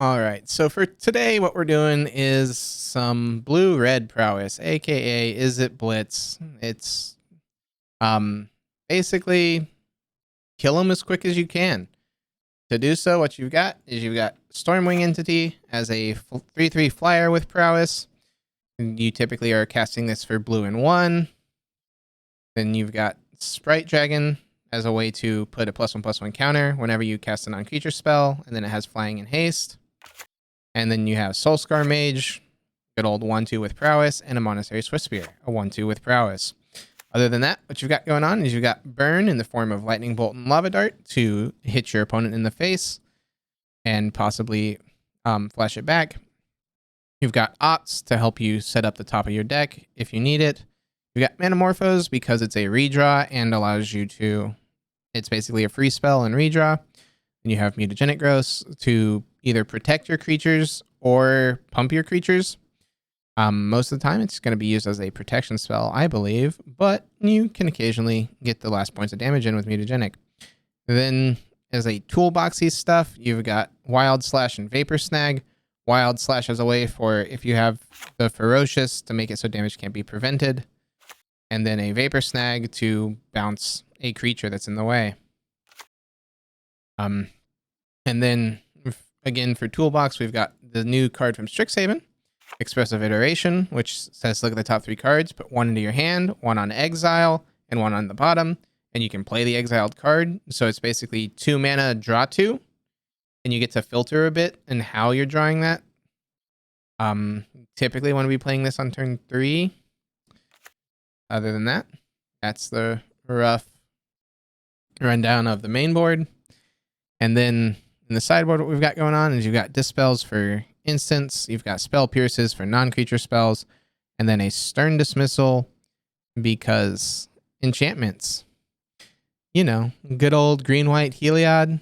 All right. So for today, what we're doing is some blue-red prowess, aka Izzet Blitz. It's um basically kill them as quick as you can. To do so, what you've got Stormwing Entity as a 3/3 flyer with prowess. And you typically are casting this for blue and 1. Then you've got Sprite Dragon as a way to put a +1/+1 counter whenever you cast a non-creature spell, and then it has flying and haste. And then you have Soulscar Mage, good old 1/2 with prowess, and a Monastery Swiftspear, a 1/2 with prowess. Other than that, what you've got going on is you've got Burn in the form of Lightning Bolt and Lava Dart to hit your opponent in the face and possibly flash it back. You've got Ots to help you set up the top of your deck if you need it. You've got Manamorphose because it's a redraw and allows you to... It's basically a free spell and redraw. And you have Mutagenic Growth to either protect your creatures or pump your creatures. Most of the time, it's going to be used as a protection spell, I believe, but you can occasionally get the last points of damage in with Mutagenic. Then, as a toolboxy stuff, you've got Wild Slash and Vapor Snag. Wild Slash as a way for if you have the Ferocious to make it so damage can't be prevented. And then a Vapor Snag to bounce a creature that's in the way. And then, again, for Toolbox, we've got the new card from Strixhaven, Expressive Iteration, which says look at the top 3 cards, put 1 into your hand, 1 on exile, and 1 on the bottom, and you can play the exiled card. So it's basically 2 mana, draw 2, and you get to filter a bit in how you're drawing that. Typically want to be playing this on turn 3. Other than that, that's the rough rundown of the main board. And then in the sideboard, what we've got going on is you've got Dispels for instants, you've got Spell Pierces for non-creature spells, and then a Stern Dismissal because enchantments. You know, good old green-white Heliod.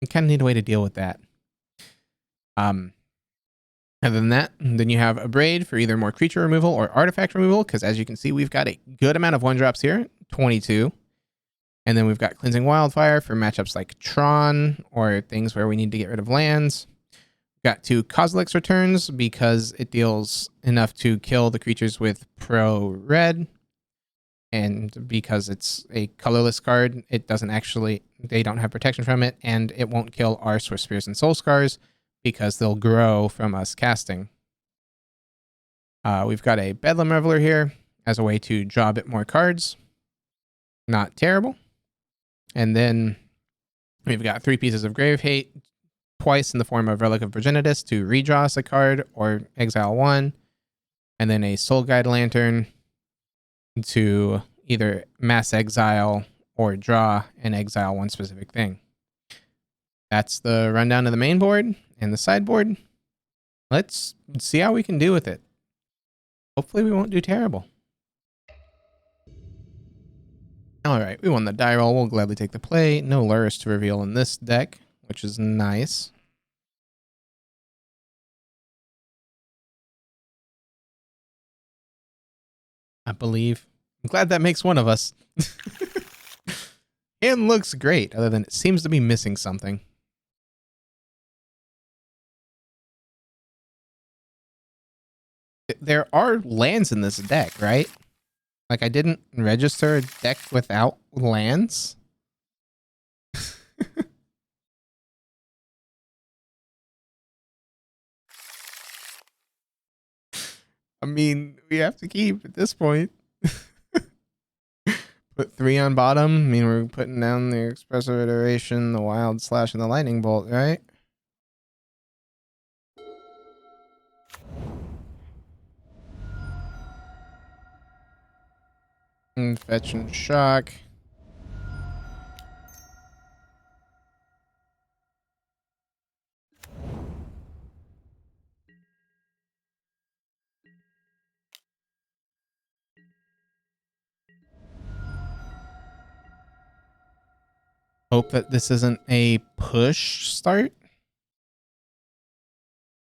You kind of need a way to deal with that. Other than that, then you have a Braid for either more creature removal or artifact removal, because as you can see, we've got a good amount of 1-drops here, 22. And then we've got Cleansing Wildfire for matchups like Tron or things where we need to get rid of lands. We've got 2 Kozilek's Returns because it deals enough to kill the creatures with pro-red. And because it's a colorless card, it doesn't actually... They don't have protection from it, and it won't kill our Swift Spears and Soul Scars because they'll grow from us casting. We've got a Bedlam Reveler here as a way to draw a bit more cards. Not terrible. And then we've got 3 pieces of Grave Hate, twice in the form of Relic of Progenitus to redraw us a card or exile 1. And then a Soul Guide Lantern to either mass exile or draw and exile 1 specific thing. That's the rundown of the main board and the sideboard. Let's see how we can do with it. Hopefully we won't do terrible. Alright, we won the die roll. We'll gladly take the play. No Lurrus to reveal in this deck, which is nice. I believe. I'm glad that makes one of us. And looks great, other than it seems to be missing something. There are lands in this deck, right? Like, I didn't register a deck without lands. I mean, we have to keep at this point. Put 3 on bottom. I mean, we're putting down the Expressive Iteration, the Wild Slash, and the Lightning Bolt, right? And fetch and shock. Hope that this isn't a push start.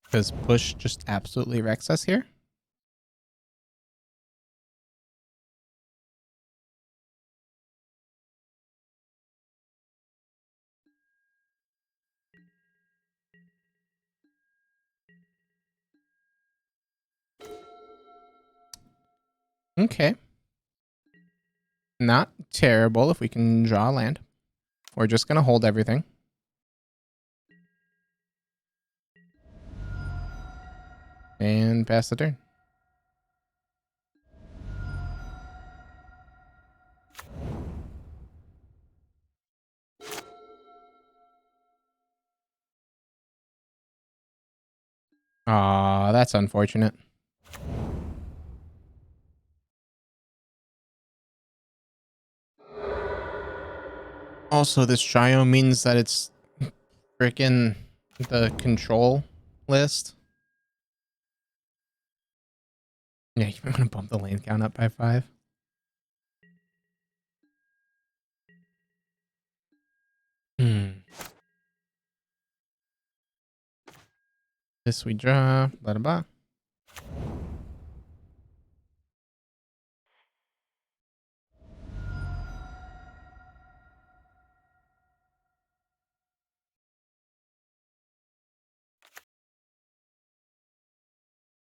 Because push just absolutely wrecks us here. Okay. Not terrible if we can draw land. We're just going to hold everything. And pass the turn. Aw, that's unfortunate. Also, this trio means that it's frickin' the control list. Yeah, you might want to bump the lane count up by 5. This we draw, blah, blah, blah.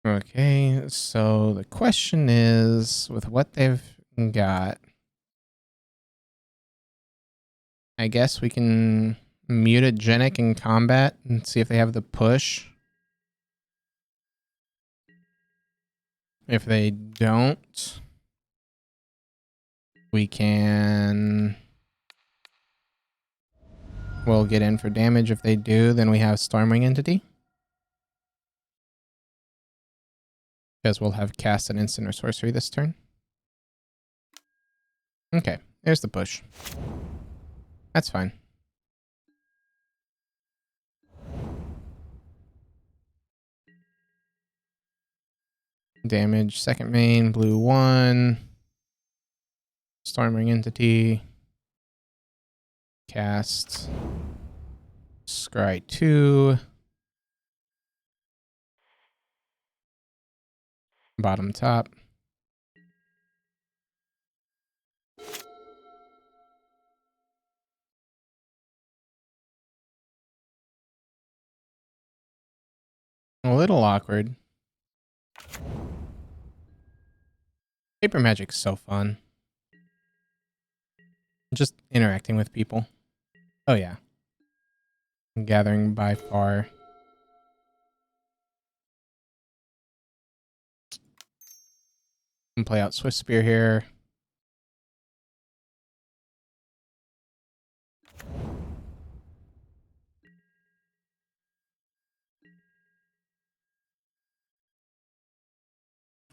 Okay, so the question is, with what they've got, I guess we can mutagenic in combat and see if they have the push. If they don't, we can... We'll get in for damage. If they do, then we have Stormwing Entity. Because we'll have cast an instant or sorcery this turn. Okay, there's the push. That's fine. Damage, second main, blue 1. Stormwing Entity. Cast. Scry 2. Bottom top. A little awkward. Paper Magic's so fun. Just interacting with people. Oh yeah. Gathering by far. Can play out Swift Spear here.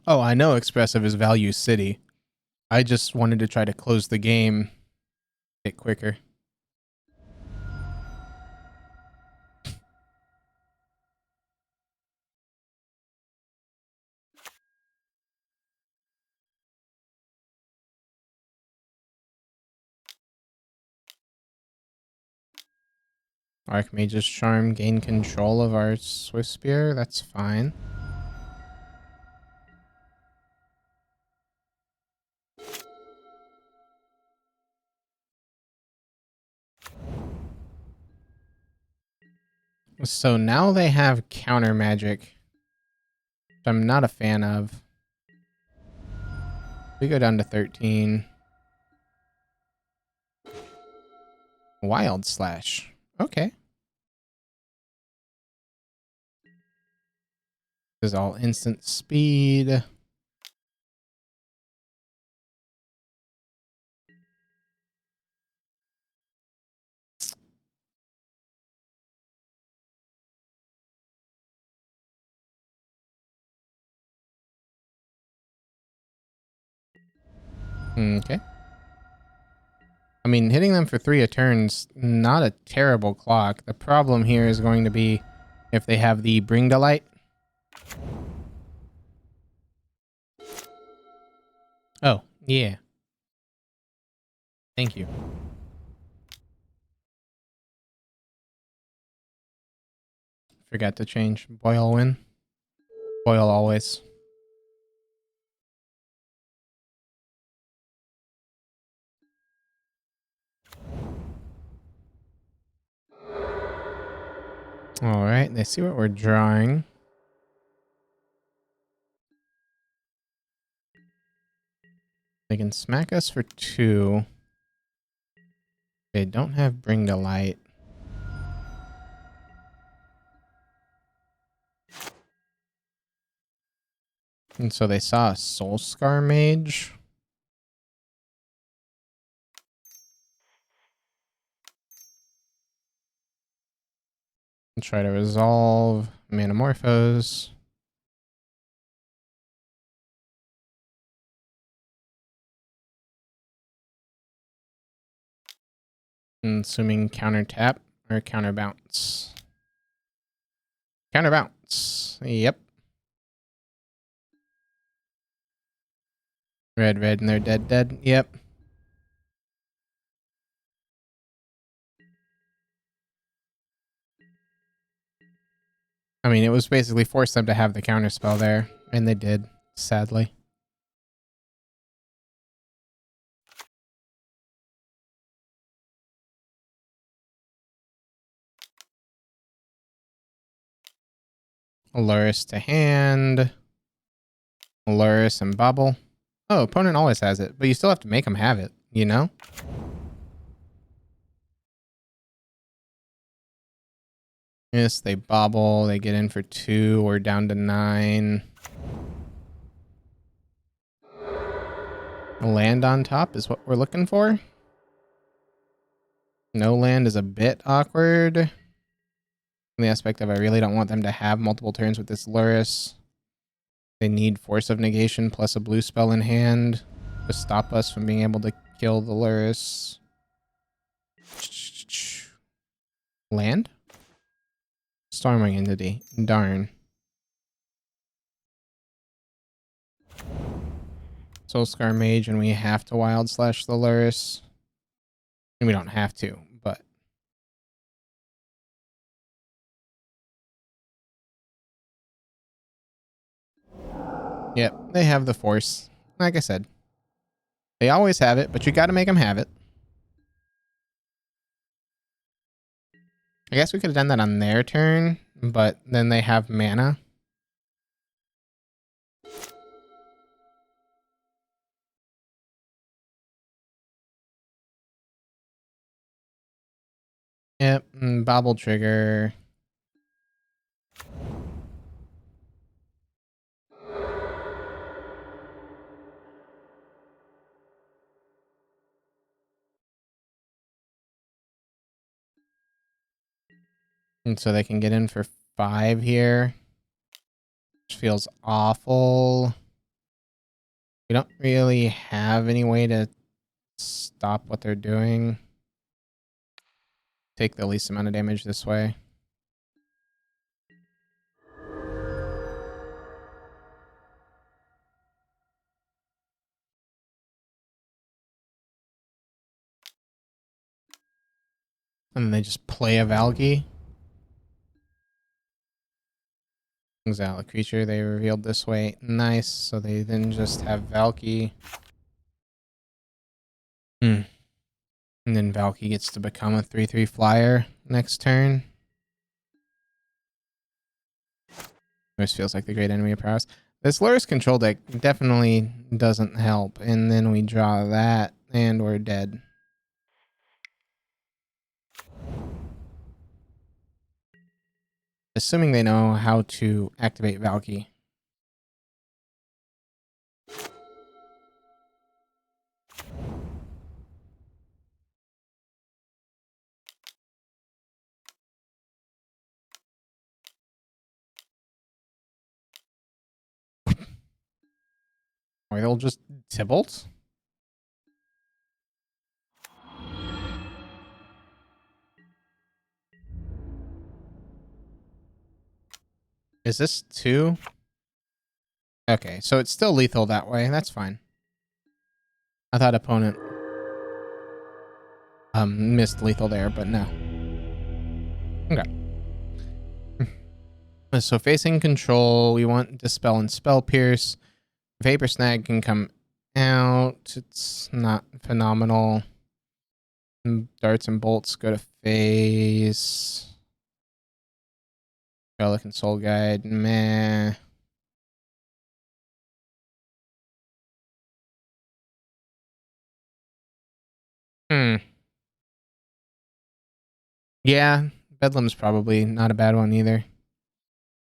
Oh, I know Expressive is Value City. I just wanted to try to close the game a bit quicker. Archmage's Charm, gain control of our Swift Spear. That's fine. So now they have counter magic, which I'm not a fan of. We go down to 13. Wild Slash. Okay. This is all instant speed. Okay. I mean, hitting them for 3 a turn's not a terrible clock. The problem here is going to be if they have the Bring to Light. Oh, yeah. Thank you. Forgot to change. Boil win. Boil always. All right, they see what we're drawing. They can smack us for 2. They don't have Bring to Light. And so they saw a Soul Scar Mage. And try to resolve Manamorphose. And assuming counter tap or counter bounce. Counter bounce. Yep. Red, red, and they're dead, dead. Yep. I mean, it was basically forced them to have the counter spell there, and they did, sadly. Luris to hand. Luris and Bubble. Oh, opponent always has it, but you still have to make them have it, you know? Yes, they bobble. They get in for 2. We're down to 9. Land on top is what we're looking for. No land is a bit awkward. In the aspect of I really don't want them to have multiple turns with this Luris. They need Force of Negation plus a blue spell in hand to stop us from being able to kill the Luris. Land? Stormwing Entity. Darn. Soulscar Mage, and we have to Wild Slash the Luris. And we don't have to, but... Yep, they have the Force. Like I said. They always have it, but you gotta make them have it. I guess we could have done that on their turn, but then they have mana. Yep, Bobble Trigger. And so they can get in for 5 here. Which feels awful. We don't really have any way to stop what they're doing. Take the least amount of damage this way. And then they just play a Valky. Exile a creature they revealed this way. Nice. So they then just have Valky. And then Valky gets to become a 3/3 flyer next turn. This feels like the great enemy of Prowess. This Luris control deck definitely doesn't help. And then we draw that, and we're dead. Assuming they know how to activate Valky. Or they'll just Tybalt. Is this 2? Okay, so it's still lethal that way. That's fine. I thought opponent missed lethal there, but no. Okay. So facing control, we want Dispel and Spell Pierce. Vapor Snag can come out. It's not phenomenal. Darts and Bolts go to face. Relic and Soul Guide, meh. Hmm. Yeah, Bedlam's probably not a bad one either.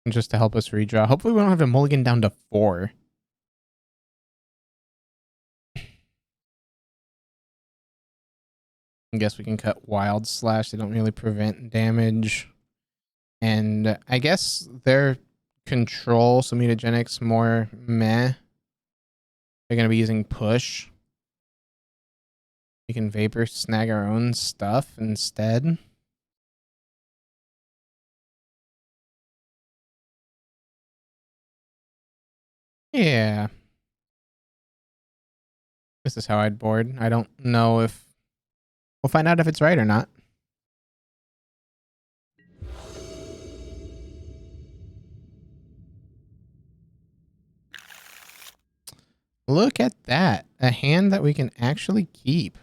Just to help us redraw. Hopefully we don't have to mulligan down to 4. I guess we can cut Wild Slash. They don't really prevent damage. And I guess their control, so mutagenics, more meh. They're going to be using Push. We can Vapor snag our own stuff instead. Yeah. This is how I'd board. I don't know if... We'll find out if it's right or not. Look at that. A hand that we can actually keep.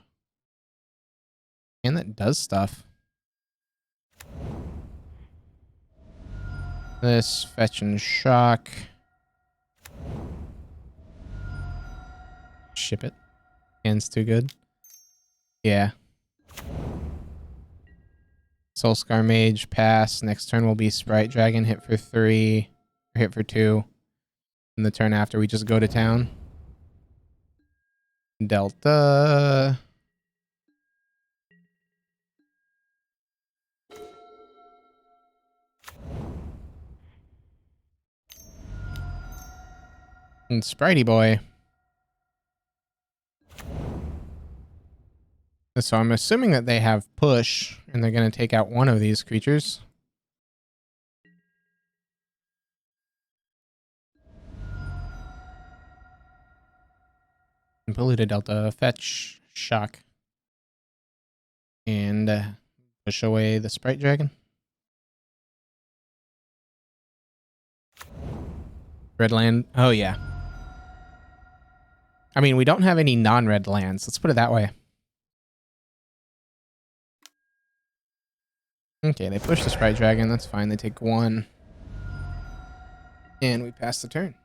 A hand that does stuff. This, fetch and shock. Ship it. Hand's too good. Yeah. Soulscar Mage, pass. Next turn will be Sprite Dragon, hit for 3. Or hit for 2. And the turn after, we just go to town. Delta. And Spritey Boy. So I'm assuming that they have push, and they're going to take out one of these creatures. And Polluted Delta, fetch, shock. And push away the Sprite Dragon. Red land. Oh, yeah. I mean, we don't have any non-red lands. Let's put it that way. Okay, they push the Sprite Dragon. That's fine. They take 1. And we pass the turn.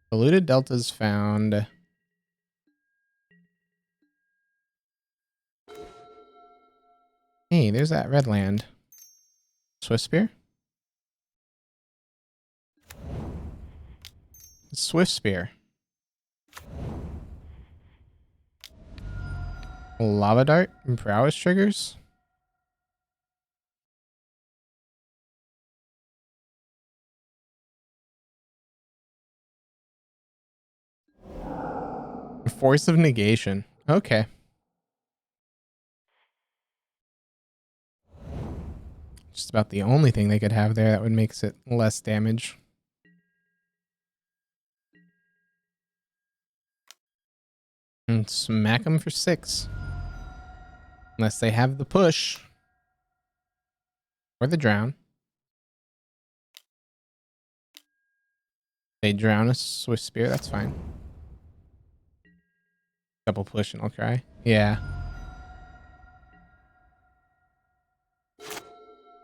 Polluted Delta's found. Hey, there's that red land. Swift Spear? Swift Spear. Lava Dart and Prowess triggers? Force of Negation. Okay. Just about the only thing they could have there that would make it less damage. And smack them for 6. Unless they have the push. Or the drown. They drown a Swift Spear, that's fine. Double push and I'll cry. Yeah.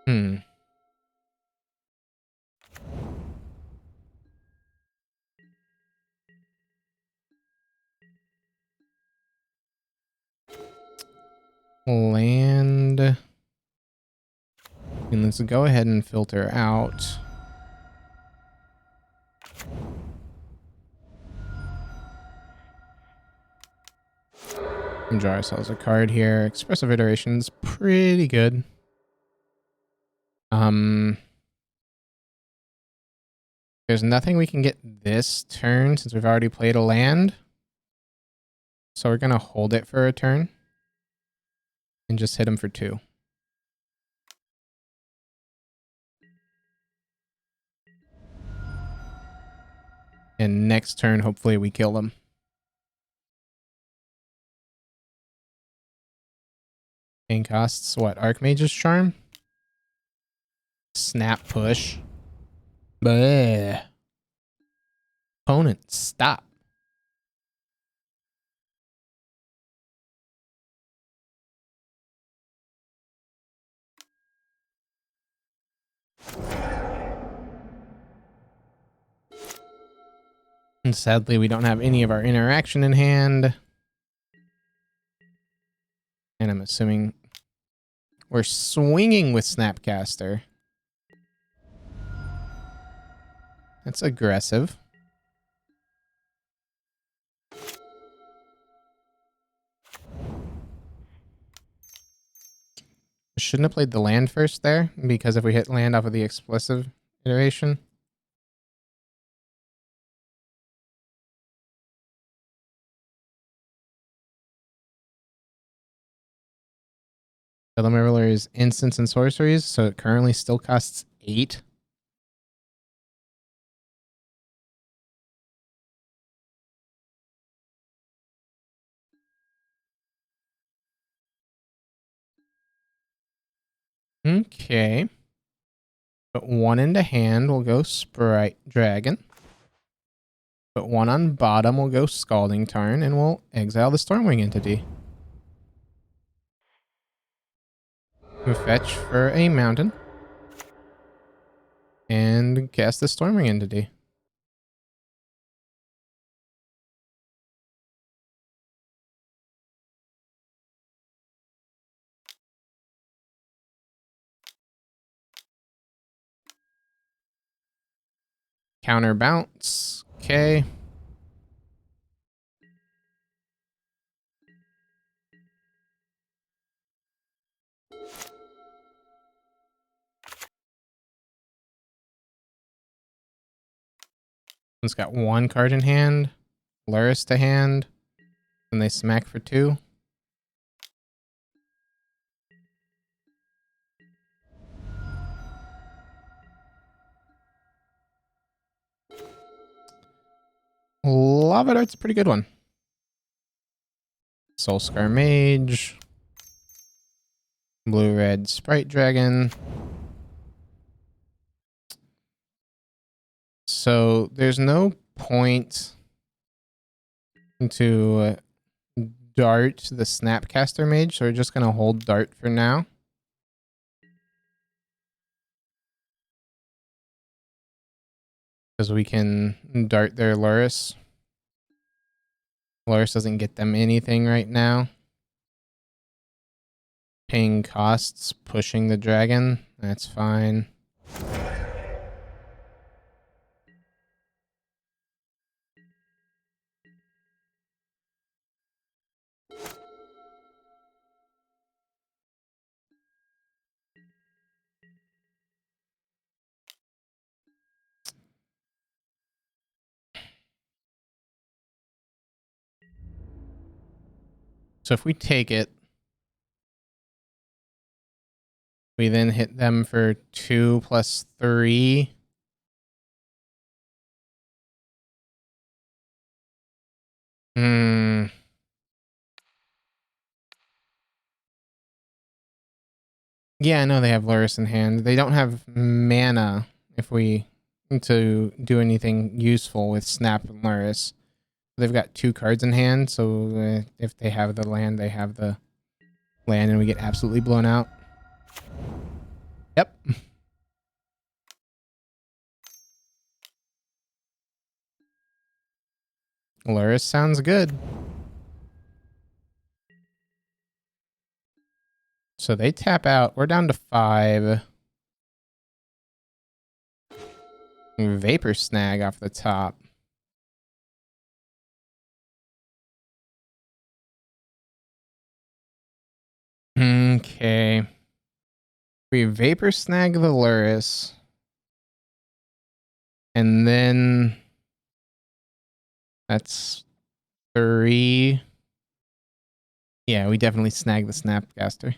Hmm. Land. And let's go ahead and filter out. And draw ourselves a card here. Expressive Iteration's pretty good. There's nothing we can get this turn since we've already played a land. So we're going to hold it for a turn. And just hit him for 2. And next turn, hopefully we kill them. Pain costs what? Archmage's Charm? Snap push. Bleh. Opponent, stop. And sadly, we don't have any of our interaction in hand. And I'm assuming we're swinging with Snapcaster. That's aggressive. Shouldn't have played the land first there, because if we hit land off of the explosive iteration. The limit ruler is instants and sorceries, so it currently still costs 8. Okay. Put 1 into hand, we'll go Sprite Dragon. Put 1 on bottom, we'll go Scalding Tarn, and we'll exile the Stormwing entity. We'll fetch for a mountain. And cast the Stormwing entity. Counter bounce. Okay. One's got 1 card in hand. Luris to hand. And they smack for 2. Lava Dart's a pretty good one. Soulscar Mage. Blue-red Sprite Dragon. So there's no point to dart the Snapcaster Mage, so we're just going to hold dart for now. Because we can dart their Luris. Luris doesn't get them anything right now. Paying costs, pushing the dragon. That's fine. So if we take it, we then hit them for 2 plus 3. Yeah, I know they have Luris in hand. They don't have mana if we to do anything useful with Snap and Luris. They've got 2 cards in hand, so if they have the land, they have the land, and we get absolutely blown out. Yep. Luris sounds good. So they tap out. We're down to 5. Vapor Snag off the top. Okay. We Vapor Snag the Luris. And then that's 3. Yeah, we definitely snag the Snapcaster.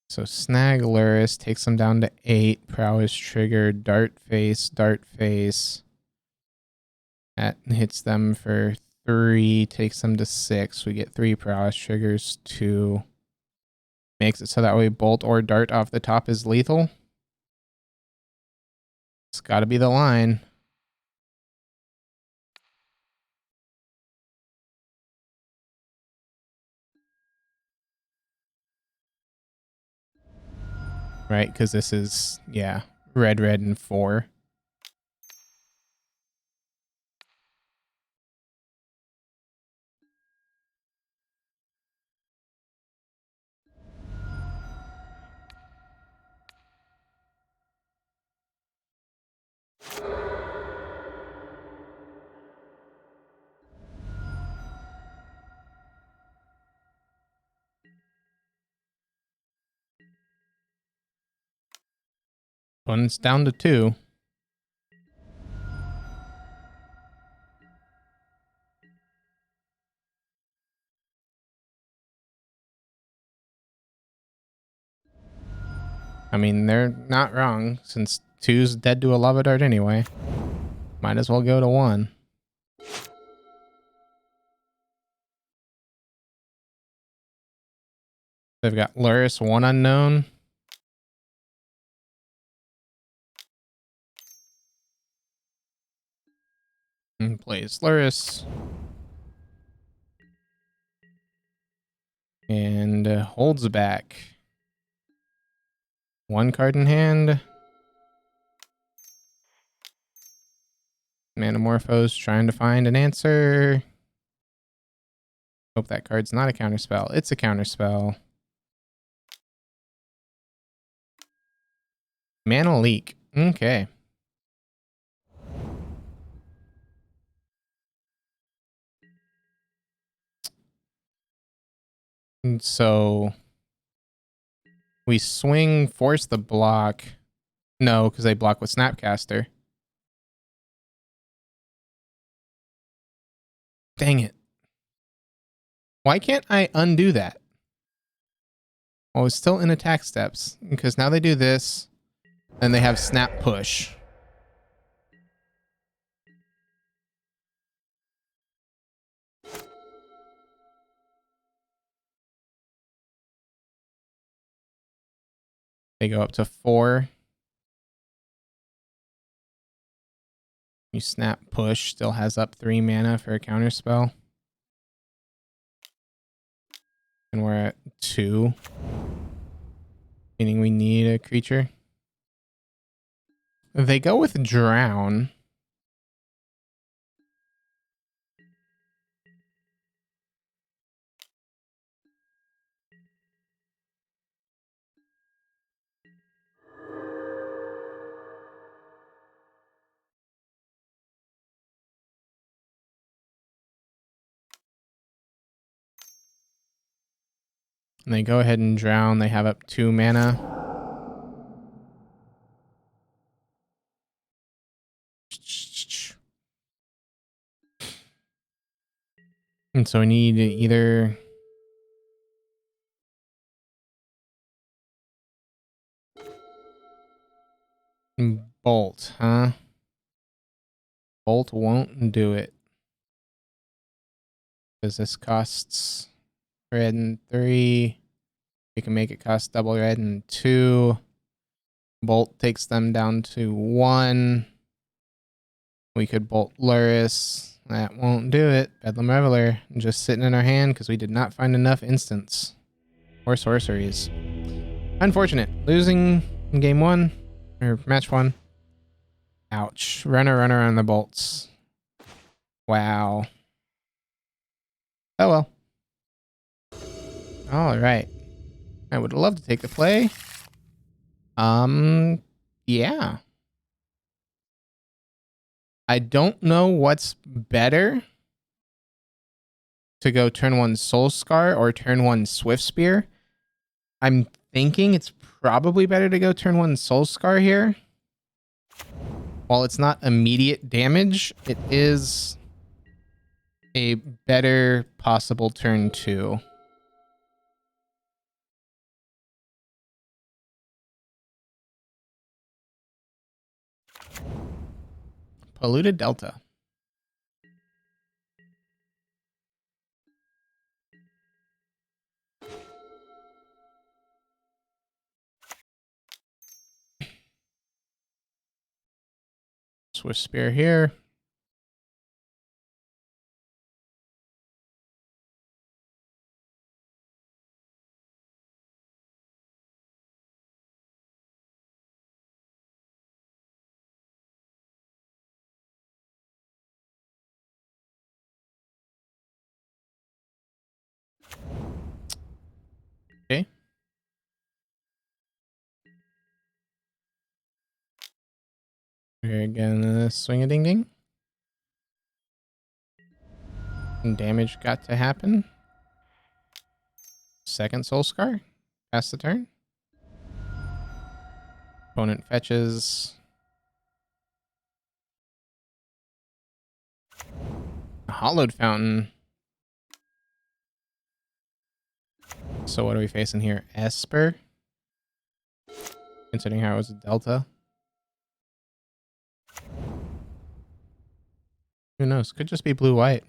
So snag Luris takes them down to 8. Prowess triggered. Dart face. Dart face. That hits them for 3. Takes them to 6. We get 3 prowess triggers. 2. Makes it so that way bolt or dart off the top is lethal. It's got to be the line. right? Because this is, yeah, red, and 4. Opponent's down to 2. I mean, they're not wrong, since 2's dead to a lava dart anyway. Might as well go to 1. They've got Luris, 1 unknown. And plays Luris. And holds back. 1 card in hand. Manamorphose trying to find an answer. Hope that card's not a counterspell. It's a counterspell. Mana leak. Okay. And so we swing, force the block. No, because they block with Snapcaster. Dang it. Why can't I undo that? Oh, it's still in attack steps. Because now they do this. Then they have Snap Push. They go up to 4. You Snap Push. Still has up 3 mana for a counterspell. And we're at 2. Meaning we need a creature. They go with Drown. And they go ahead and Drown. They have up 2 mana. And so we need either Bolt, huh? Bolt won't do it. Because this costs red and 3. We can make it cost double red and 2. Bolt takes them down to 1. We could Bolt Luris. That won't do it. Bedlam Reveler. Just sitting in our hand because we did not find enough instants or sorceries. Unfortunate. Losing in game 1 or match 1. Ouch. Runner on the bolts. Wow. Oh well. All right. I would love to take the play. Yeah. I don't know what's better, to go turn 1 Soul Scar or turn 1 Swift Spear. I'm thinking it's probably better to go turn 1 Soul Scar here. While it's not immediate damage, it is a better possible turn 2. Polluted Delta. Swift Spear here. We're gonna swing a ding ding. And damage got to happen. Second soul scar. Pass the turn. Opponent fetches. A hollowed fountain. So what are we facing here? Esper. Considering how it was a delta. Who knows? Could just be blue-white.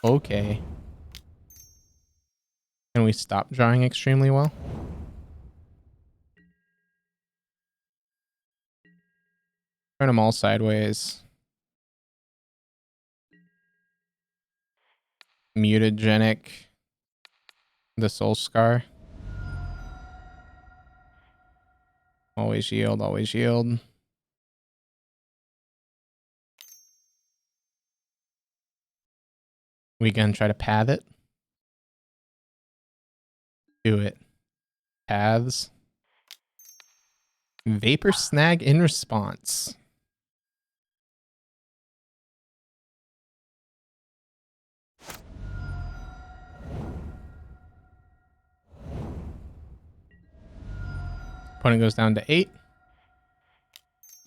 Okay. Can we stop drawing extremely well? Turn them all sideways. Mutagenic. The soul scar. Always yield, always yield. We gonna try to path it? Do it. Paths. Vapor snag in response. Opponent goes down to 8.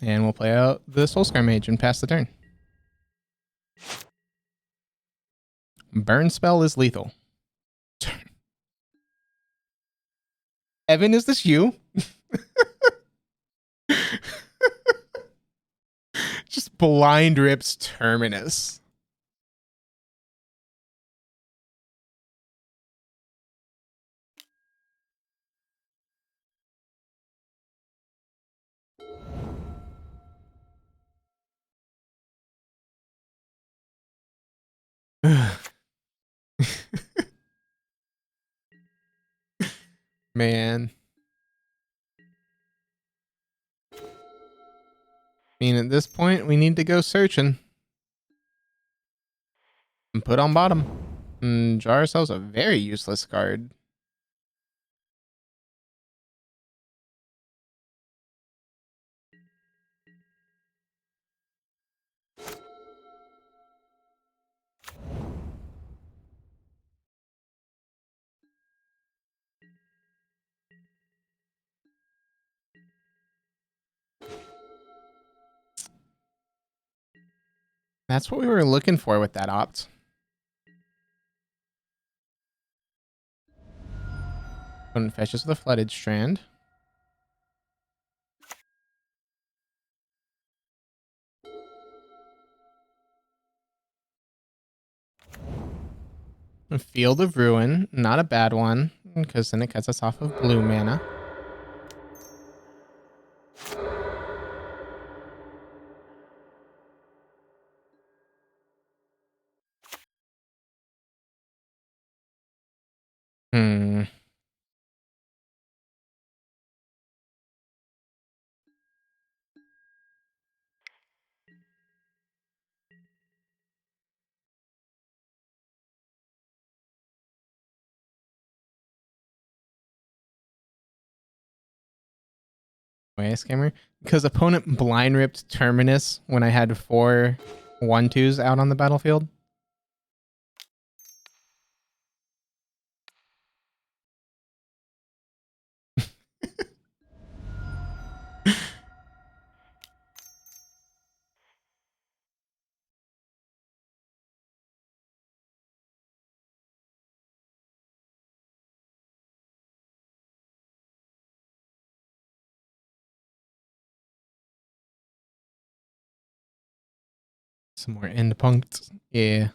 And we'll play out the Soulscar Mage and pass the turn. Burn spell is lethal. Evan, is this you? Just blind rips Terminus. Man. I mean, at this point, we need to go searching. And put on bottom. And draw ourselves a very useless card. That's what we were looking for with that opt. Opponent fetches with a Flooded Strand. A Field of Ruin. Not a bad one, because then it cuts us off of blue mana. Why scammer? Because opponent blind ripped Terminus when I had 4 1/2s out on the battlefield. Some more end punked. Yeah.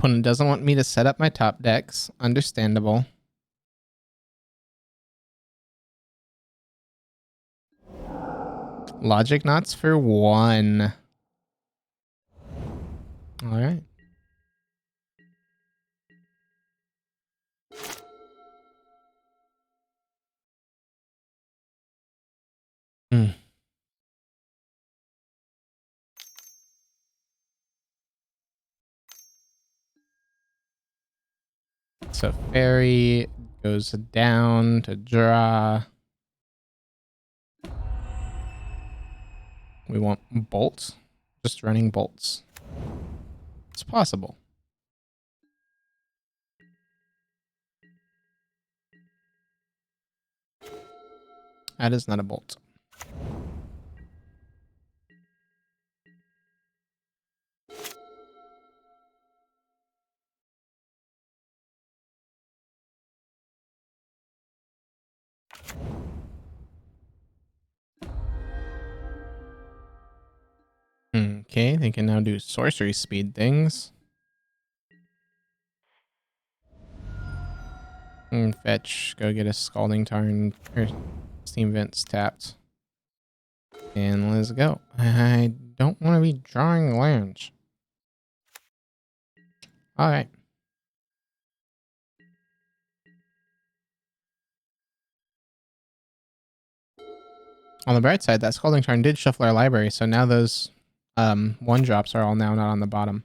Opponent doesn't want me to set up my top decks. Understandable. Logic knots for 1. Alright. So fairy goes down to draw. We want bolts. Just running bolts. It's possible. That is not a bolt. Okay, they can now do sorcery speed things. Fetch, go get a Scalding Tarn, or Steam Vents tapped. And let's go. I don't want to be drawing lands. Alright. On the bright side, that Scalding Tarn did shuffle our library, so now those one drops are all now not on the bottom.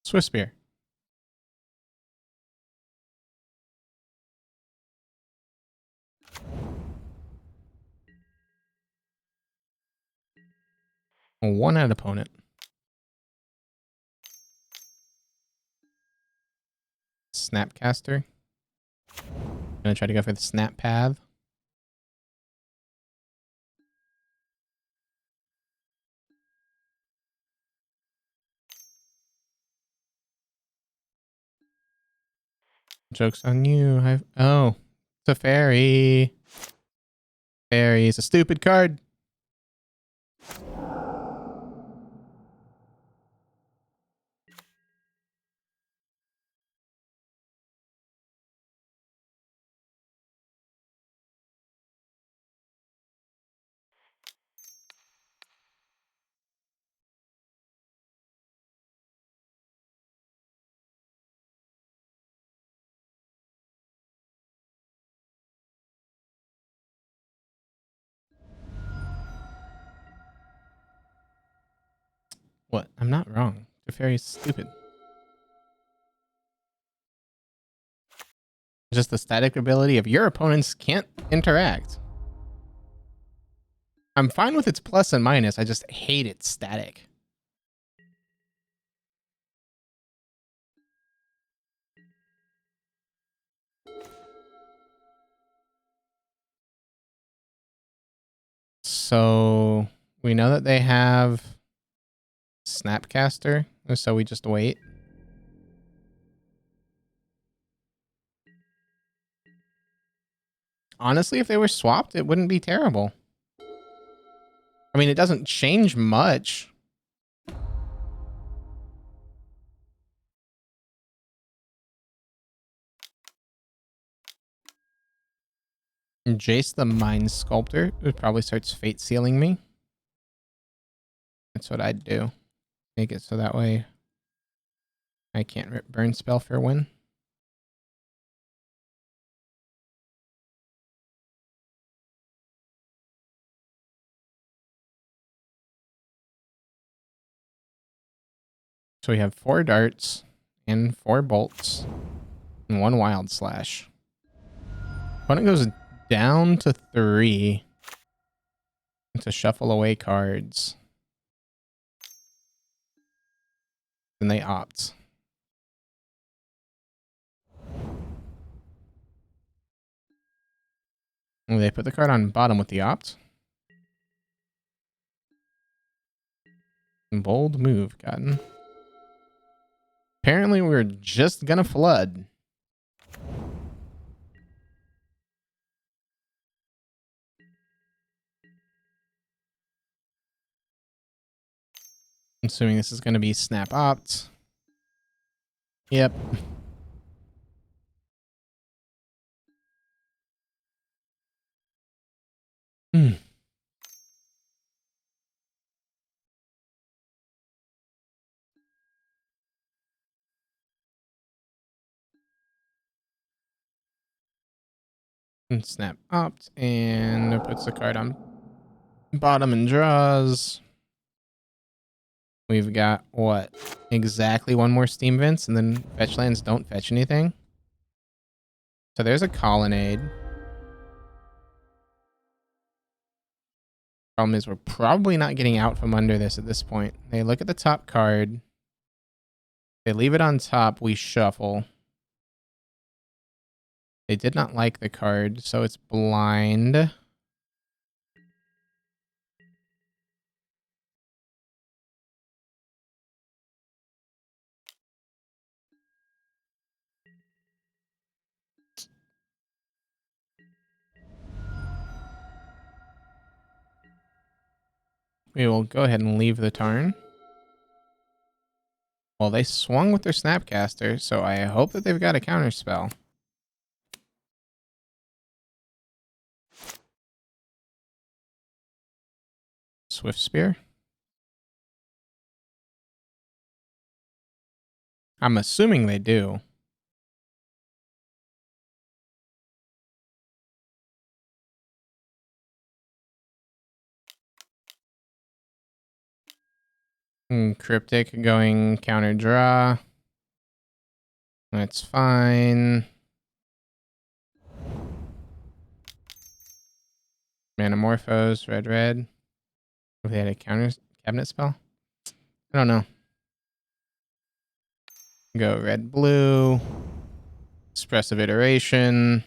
Swiss Spear. A one-out opponent. Snapcaster. Gonna try to go for the Snap Path. Joke's on you. Oh, it's a fairy. Fairy is a stupid card. What? I'm not wrong. The fairy's stupid. Just the static ability of your opponents can't interact. I'm fine with its plus and minus. I just hate its static. So we know that they have Snapcaster, so we just wait. Honestly, if they were swapped, it wouldn't be terrible. I mean, it doesn't change much. Jace the Mind Sculptor would probably starts fate sealing me. That's what I'd do. Make it so that way I can't burn spell for a win. So we have 4 darts and 4 bolts and 1 wild slash. Opponent goes down to 3 to shuffle away cards. Then they opt. And they put the card on bottom with the opt. Bold move gotten. Apparently we're just gonna flood. I'm assuming this is gonna be snap opt. Yep. And snap opt, and it puts the card on bottom and draws. We've got, what, exactly one more Steam Vents, and then fetch lands don't fetch anything. So there's a Colonnade. Problem is we're probably not getting out from under this at this point. They look at the top card. They leave it on top. We shuffle. They did not like the card, so it's blind. We will go ahead and leave the turn. Well, they swung with their Snapcaster, so I hope that they've got a counter spell. Swift Spear. I'm assuming they do. Cryptic going counter draw. That's fine. Manamorphose, red. If they had a counter cabinet spell? I don't know. Go red-blue. Expressive iteration.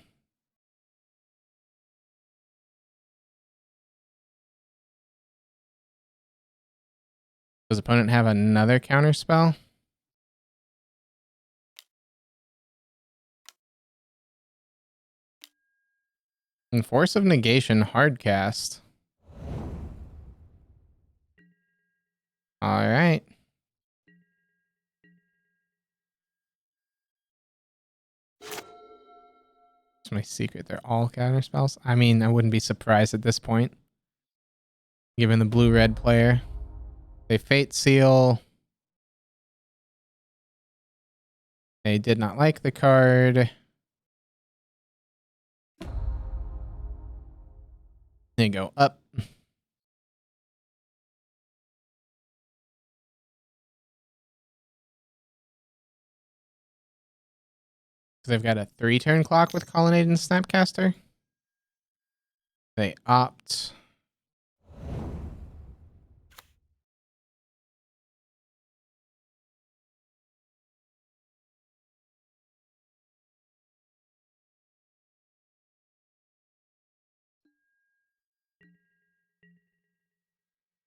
Does opponent have another counter spell? And Force of Negation hardcast. All right. That's my secret. They're all counter spells. I mean, I wouldn't be surprised at this point, given the blue-red player. They Fate Seal. They did not like the card. They go up. They've got a 3-turn clock with Colonnade and Snapcaster. They opt.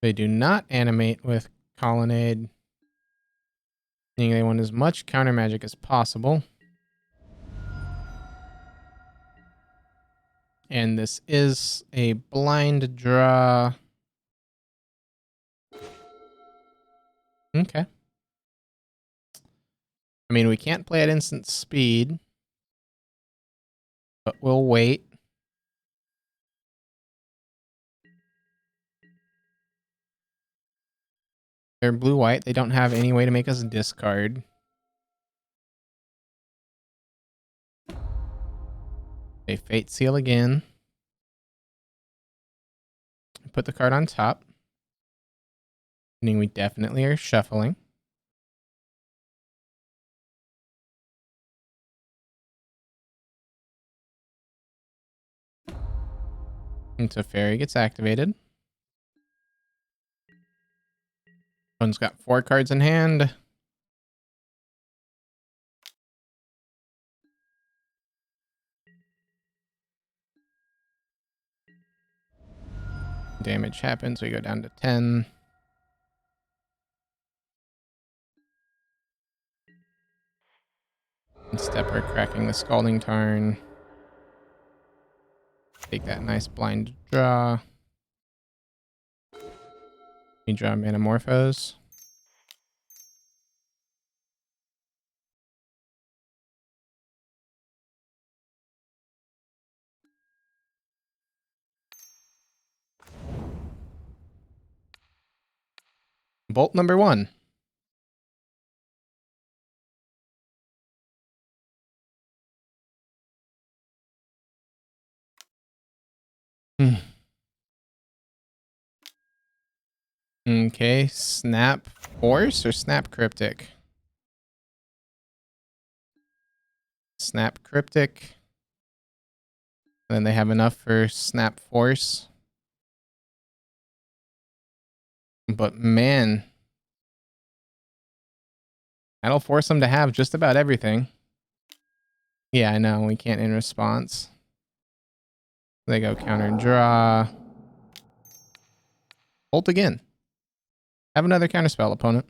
They do not animate with Colonnade, meaning they want as much counter magic as possible. And this is a blind draw. Okay. I mean, we can't play at instant speed, but we'll wait. They're blue-white. They don't have any way to make us discard. They Fate Seal again. Put the card on top, meaning we definitely are shuffling. And so Fairy gets activated. One's got 4 cards in hand. Damage happens. We go down to 10. And Stepper cracking the Scalding Tarn. Take that nice blind draw. We draw Manamorphose. Bolt number 1. Okay, snap force or snap cryptic? Snap cryptic. And then they have enough for snap force. But man, that'll force them to have just about everything. Yeah, I know, we can't in response. They go counter draw. Ult again. Have another counterspell, opponent.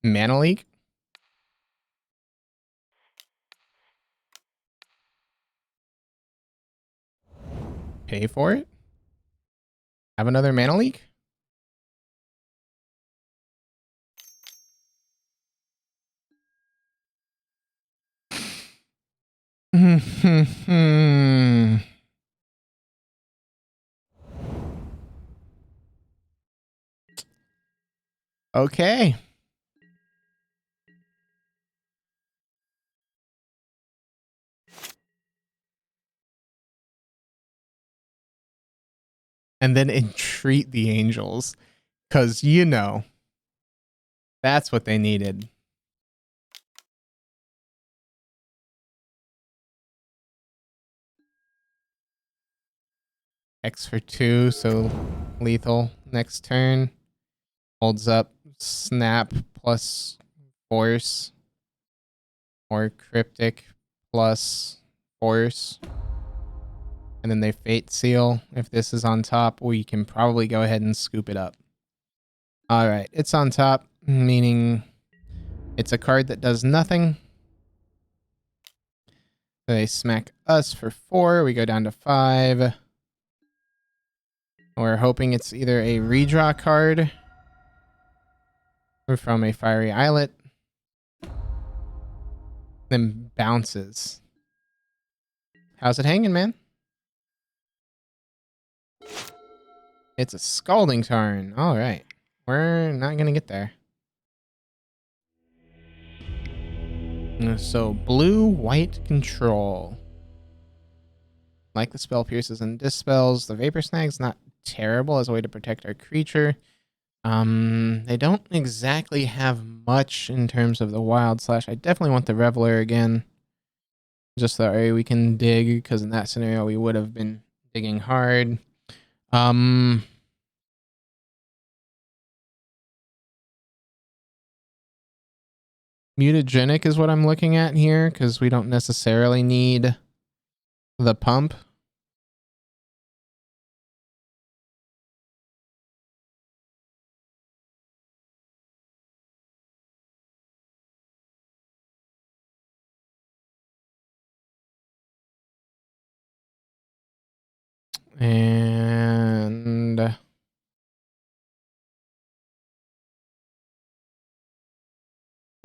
Mana leak. Pay for it. Have another mana leak. Okay. And then entreat the angels. Because, you know, that's what they needed. X for 2, so lethal next turn. Holds up snap plus force. Or cryptic plus force. And then they fate seal. If this is on top, we can probably go ahead and scoop it up. Alright, it's on top, meaning it's a card that does nothing. They smack us for 4. We go down to 5. We're hoping it's either a redraw card or from a fiery islet. Then bounces. How's it hanging, man? It's a Scalding Tarn. Alright. We're not gonna get there. So, blue-white control. Like the spell pierces and dispels. The Vapor Snag's not terrible as a way to protect our creature. They don't exactly have much in terms of the wild slash. I definitely want the Reveler again. Just so that way we can dig, because in that scenario we would have been digging hard. Mutagenic is what I'm looking at here, because we don't necessarily need the pump. And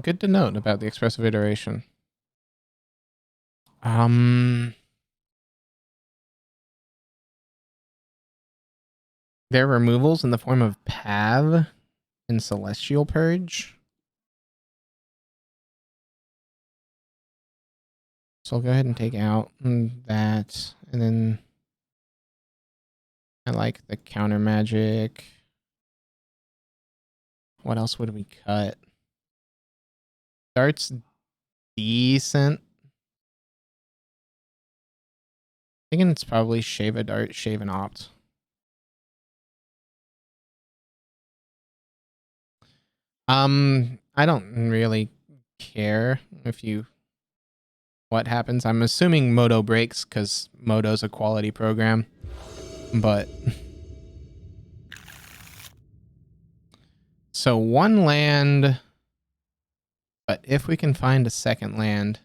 good to note about the expressive iteration. Their removals in the form of Pav and Celestial Purge. So I'll go ahead and take out that, and then I like the counter magic. What else would we cut? Dart's decent. Thinking it's probably shave a dart, shave an opt. I don't really care if you what happens. I'm assuming Moto breaks because Moto's a quality program. But so one land, but if we can find a second land,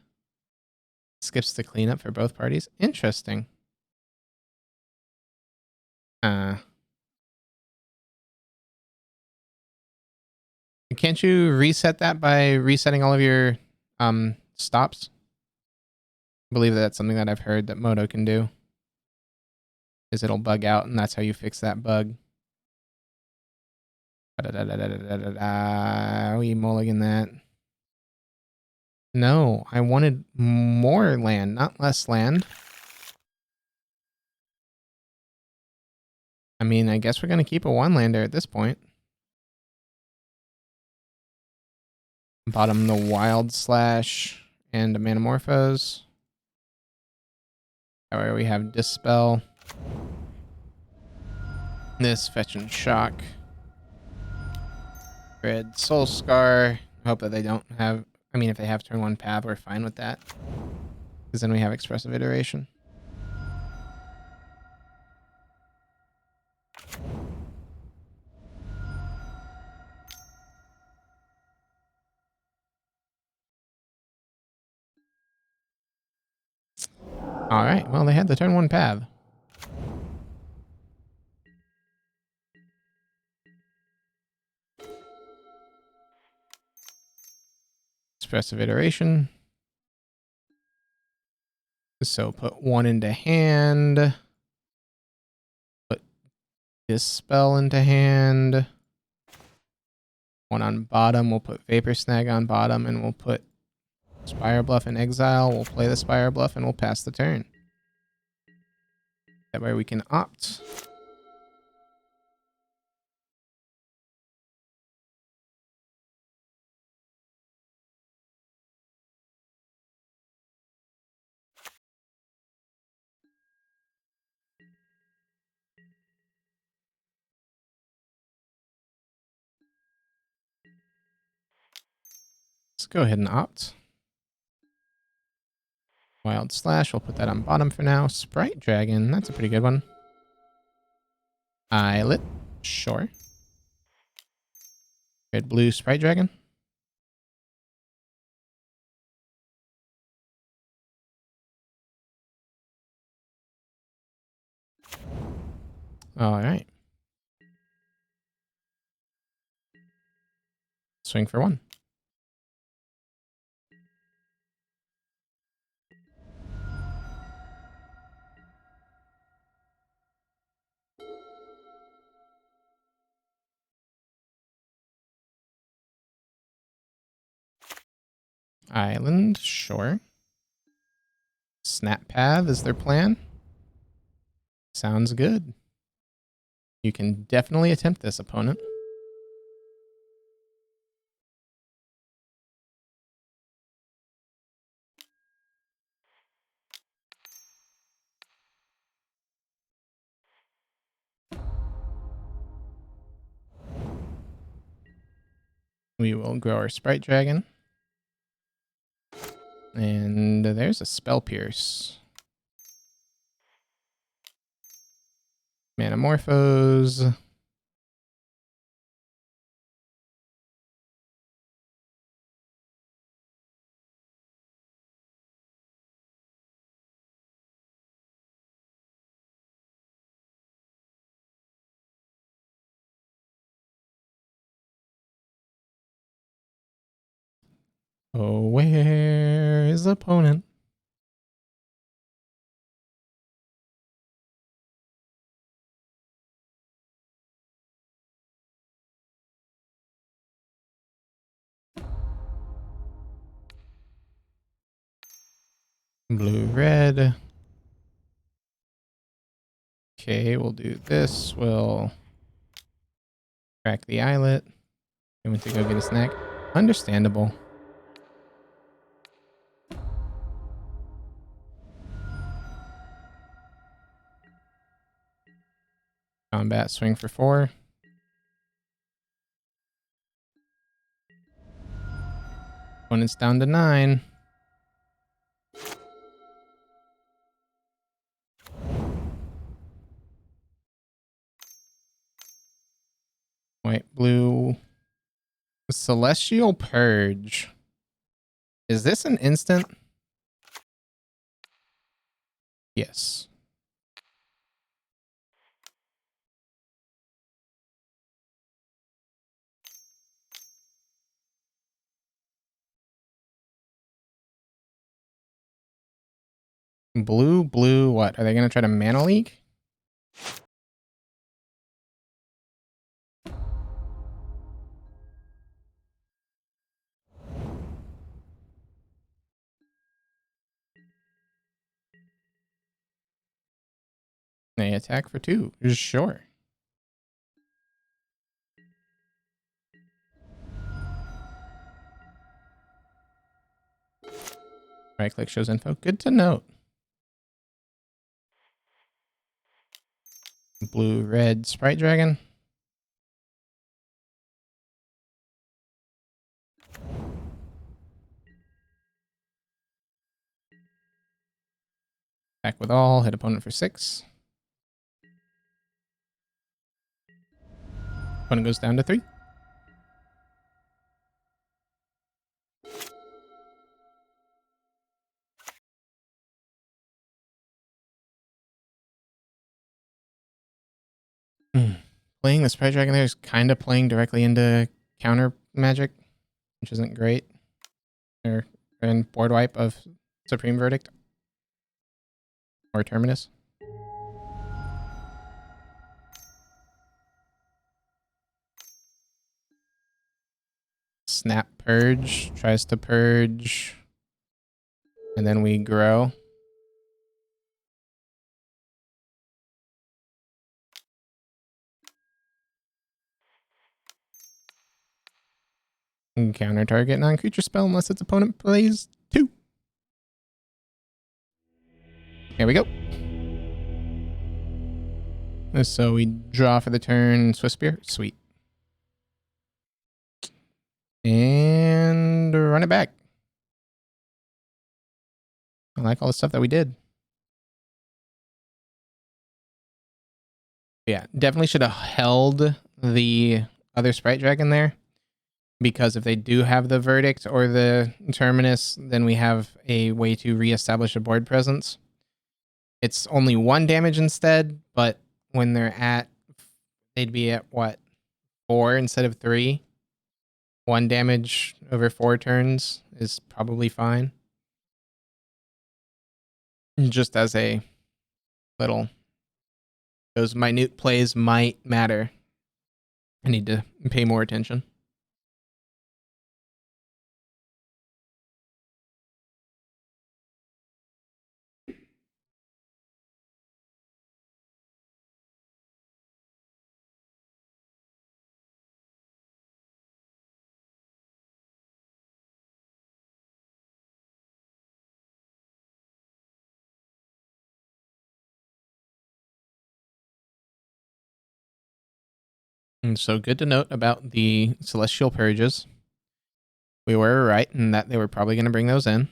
skips the cleanup for both parties. Interesting. Can't you reset that by resetting all of your stops? I believe that's something that I've heard that Moto can do. Is it'll bug out, and that's how you fix that bug. We mulligan that. No, I wanted more land, not less land. I mean, I guess we're going to keep a one-lander at this point. Bottom the Wild Slash and a Manamorphose. That way we have Dispel. This Fetch and Shock. Red Soul Scar. Hope that they don't have... I mean, if they have turn 1 Path, we're fine with that. Because then we have Expressive Iteration. Alright, well, they had the turn 1 Path. Expressive Iteration. So put 1 into hand. Put Dispel into hand. 1 on bottom. We'll put Vapor Snag on bottom, and we'll put Spire Bluff in exile. We'll play the Spire Bluff, and we'll pass the turn. That way we can opt. Let's go ahead and opt. Wild Slash, we'll put that on bottom for now. Sprite Dragon, that's a pretty good one. Islet, sure. Red Blue Sprite Dragon. All right. Swing for 1. Island, sure. Snap Path is their plan. Sounds good. You can definitely attempt this, opponent. We will grow our Sprite Dragon. And there's a Spell Pierce. Manamorphose. Oh, where is the opponent? Blue, red. Okay, we'll do this. We'll crack the eyelet. I went to go get a snack. Understandable. Combat, swing for 4. Opponent's down to 9. White, blue. Celestial Purge. Is this an instant? Yes. Blue, blue, what? Are they going to try to mana leak? They attack for 2. Sure. Right click shows info. Good to note. Blue red sprite dragon. Attack with all. Hit opponent for 6. Opponent goes down to 3. Playing the sprite dragon there is kind of playing directly into counter magic, which isn't great. Or in board wipe of Supreme Verdict or Terminus. Snap Purge tries to purge, and then we grow. And counter target non-creature spell unless its opponent plays 2. Here we go. So we draw for the turn. Swift Spear. Sweet. And run it back. I like all the stuff that we did. Yeah, definitely should have held the other sprite dragon there, because if they do have the verdict or the terminus, then we have a way to reestablish a board presence. It's only 1 damage instead, but when they're at, they'd be at what, 4 instead of 3? 1 damage over 4 turns is probably fine. Just as a little, those minute plays might matter. I need to pay more attention. And so good to note about the Celestial Purges. We were right in that they were probably going to bring those in.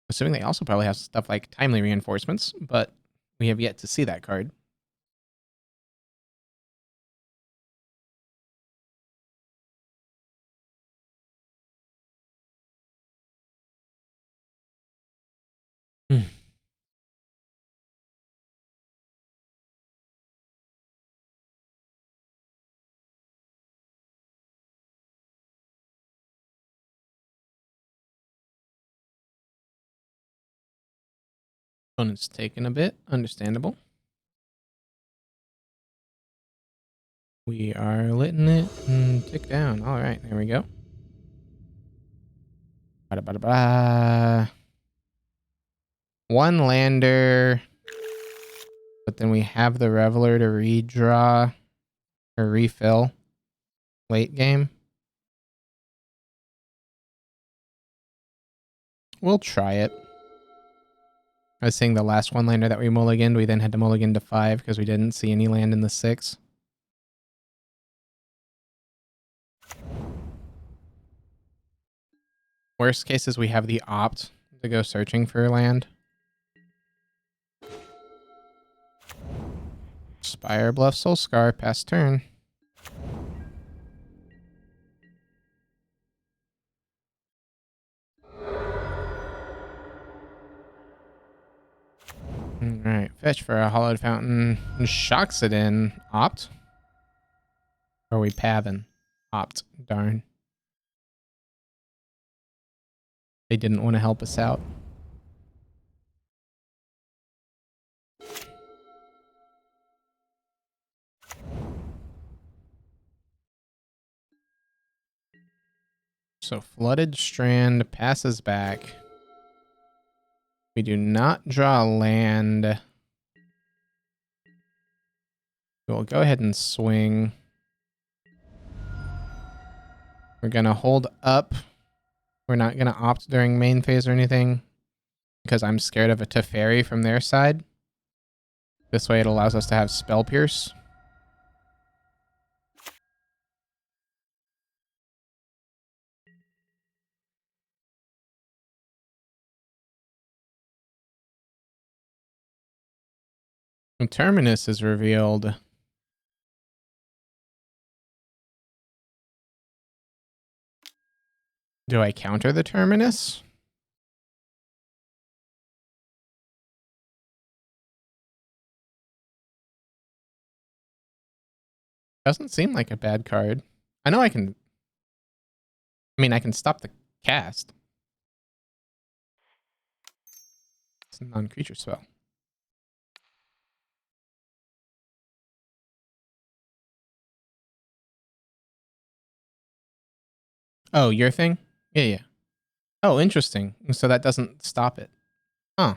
Assuming they also probably have stuff like Timely Reinforcements, but we have yet to see that card. Opponent's taken a bit. Understandable. We are letting it tick down. All right, there we go. Ba-da-ba-da-ba. 1 lander. But then we have the Reveler to redraw or refill late game. We'll try it. I was saying the last 1 lander that we mulliganed, we then had to mulligan to 5 because we didn't see any land in the 6. Worst case is we have the opt to go searching for land. Spire, Bluff, Soul Scar, pass turn. Alright, fetch for a Hollowed Fountain. Shocks it in. Opt? Or are we Pavin? Opt. Darn. They didn't want to help us out. So Flooded Strand passes back. We do not draw land. We'll go ahead and swing. We're going to hold up. We're not going to opt during main phase or anything because I'm scared of a Teferi from their side. This way it allows us to have Spell Pierce. When Terminus is revealed, do I counter the Terminus? Doesn't seem like a bad card. I know I can... I mean, I can stop the cast. It's a non-creature spell. Oh, your thing? Yeah, yeah. Oh, interesting. So that doesn't stop it. Huh.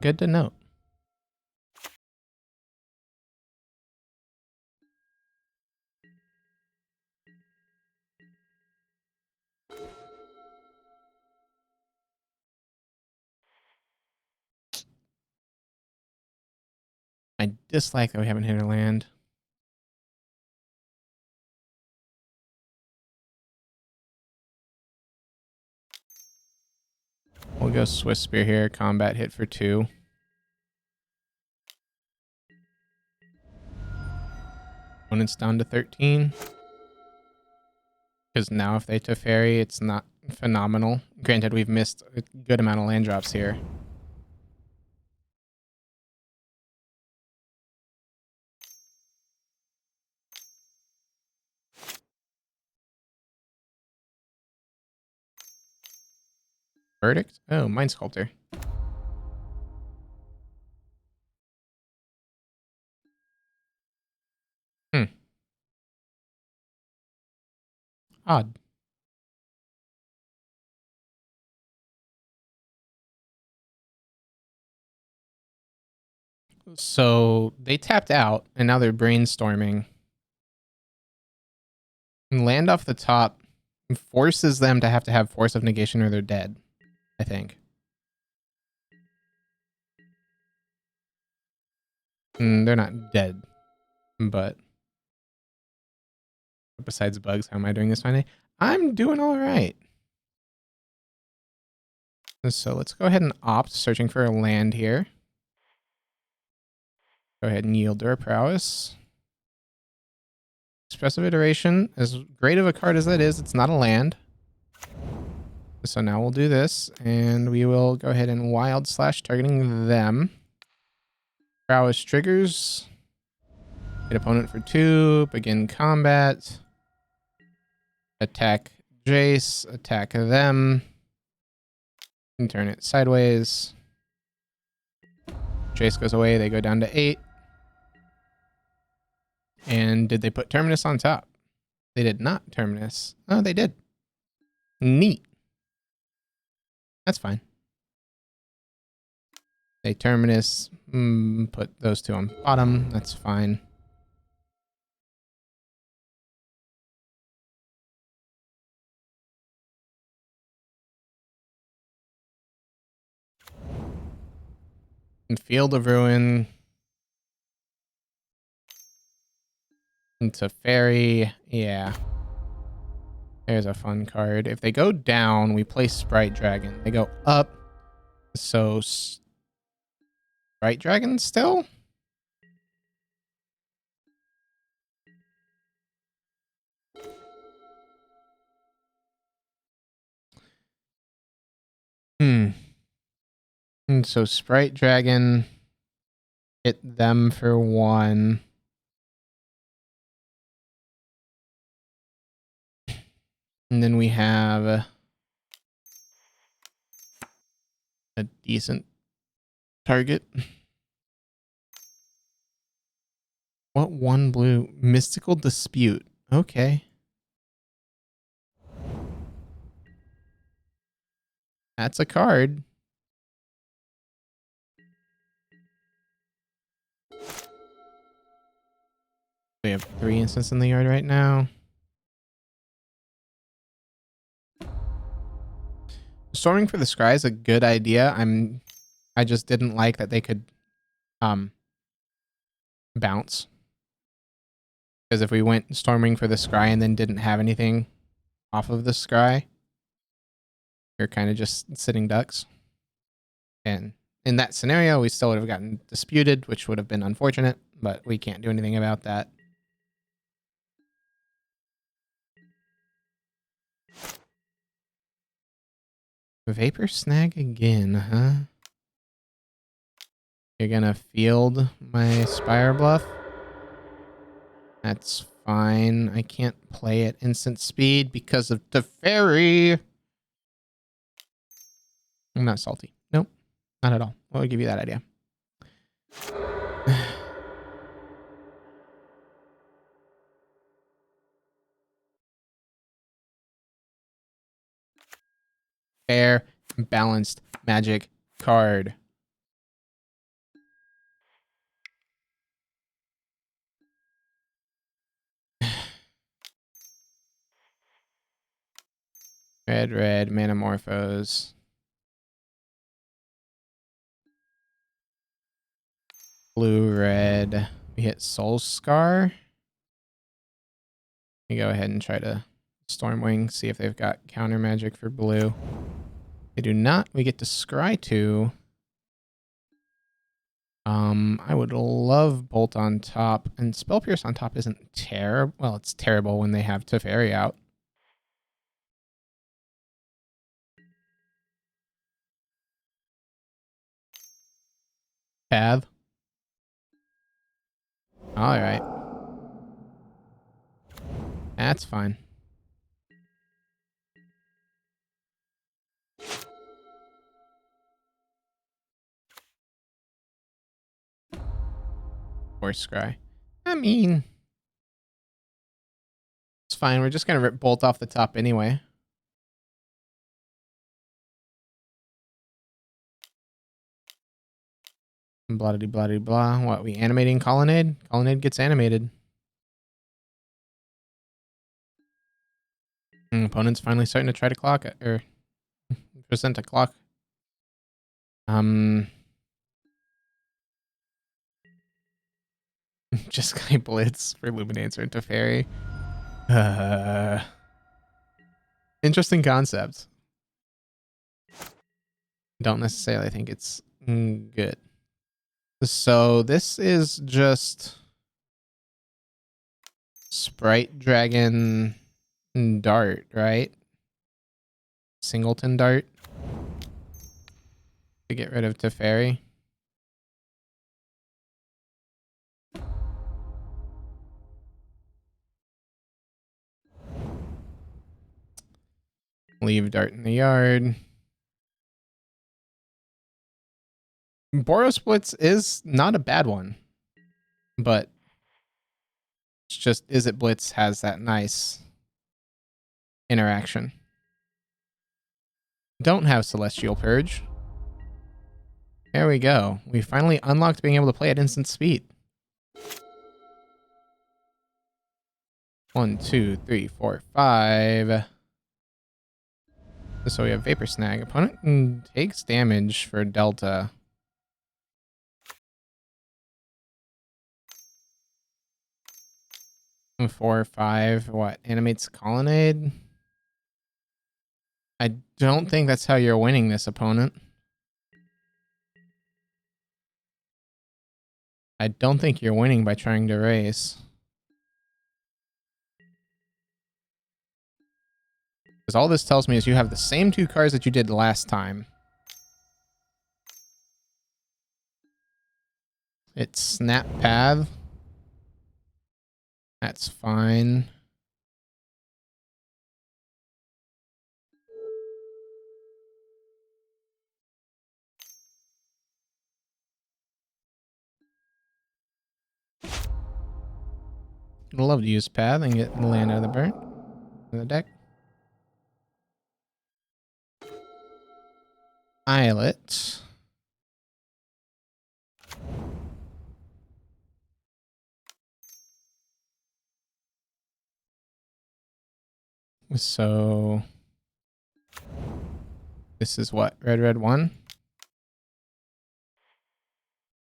Good to note. I dislike that we haven't hit a land. We'll go Swiss Spear here. Combat hit for 2. Opponent's down to 13. Because now if they Teferi, it's not phenomenal. Granted, we've missed a good amount of land drops here. Verdict? Oh, Mind Sculptor. Odd. So they tapped out, and now they're brainstorming. Land off the top forces them to have Force of Negation or they're dead, I think. They're not dead, but besides bugs, how am I doing this Friday? I'm doing all right. So let's go ahead and opt, searching for a land here. Go ahead and yield to our Prowess. Expressive Iteration, as great of a card as that is, it's not a land. So now we'll do this, and we will go ahead and wild slash targeting them. Prowess triggers. Hit opponent for 2, begin combat. Attack Jace, attack them. And turn it sideways. Jace goes away, they go down to 8. And did they put Terminus on top? They did not Terminus. Oh, they did. Neat. That's fine. They Terminus, put those 2 on bottom. That's fine. And Field of Ruin. Into Fairy. Yeah. There's a fun card. If they go down, we play Sprite Dragon. They go up. So Sprite Dragon still? And so Sprite Dragon hit them for 1. And then we have a decent target. What 1 blue? Mystical Dispute. Okay. That's a card. We have 3 instances in the yard right now. Storming for the scry is a good idea. I just didn't like that they could bounce. Because if we went storming for the scry and then didn't have anything off of the scry, you're kind of just sitting ducks. And in that scenario, we still would have gotten disputed, which would have been unfortunate, but we can't do anything about that. Vapor snag again, huh? You're gonna field my Spire Bluff? That's fine. I can't play at instant speed because of the fairy. I'm not salty. Nope, not at all. I'll give you that idea. Fair, balanced magic card. Red, Manamorphose. Blue, red. We hit Soul Scar. We go ahead and try to Stormwing, see if they've got counter magic for blue. They do not. We get to scry 2. I would love Bolt on top, and Spell Pierce on top isn't terrible. Well, it's terrible when they have Teferi out. Path. All right. That's fine. Or scry. I mean, it's fine. We're just gonna rip Bolt off the top anyway. Blah blah blah. What, we animating Colonnade? Colonnade gets animated. Opponent's finally starting to try to clock it, or present a clock. Just Sky Blitz for Luminancer and Teferi. Interesting concept. Don't necessarily think it's good. So this is just Sprite Dragon Dart, right? Singleton Dart to get rid of Teferi. Leave Dart in the yard. Boros Blitz is not a bad one, but it's just Izzet Blitz has that nice interaction. Don't have Celestial Purge. There we go. We finally unlocked being able to play at instant speed. 1, 2, 3, 4, 5. So we have Vapor Snag. Opponent takes damage for Delta. 4, 5. What? Animates Colonnade? I don't think that's how you're winning this, opponent. I don't think you're winning by trying to race. Because all this tells me is you have the same 2 cards that you did last time. It's Snap Path. That's fine. I'd love to use Path and get the land out of the burn in the deck. Islet. So this is what? Red, red 1?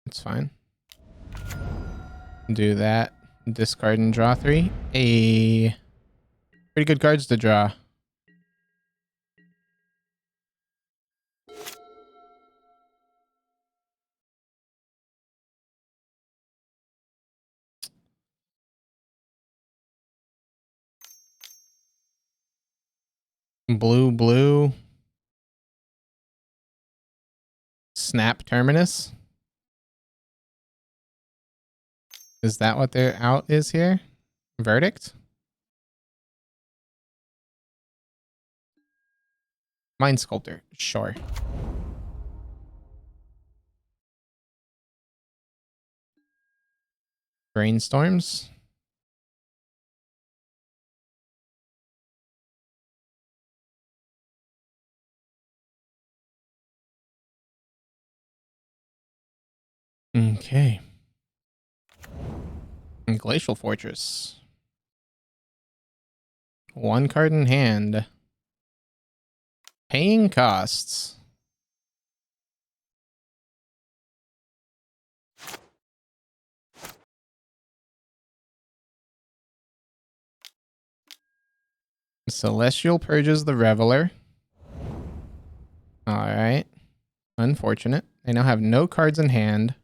That's fine. Do that. Discard and draw 3. Pretty good cards to draw. Blue, blue. Snap Terminus. Is that what their out is here? Verdict? Mind Sculptor. Sure. Brainstorms. Okay. And Glacial Fortress. 1 card in hand. Paying costs. Celestial Purges the Reveler. Alright. Unfortunate. They now have no cards in hand.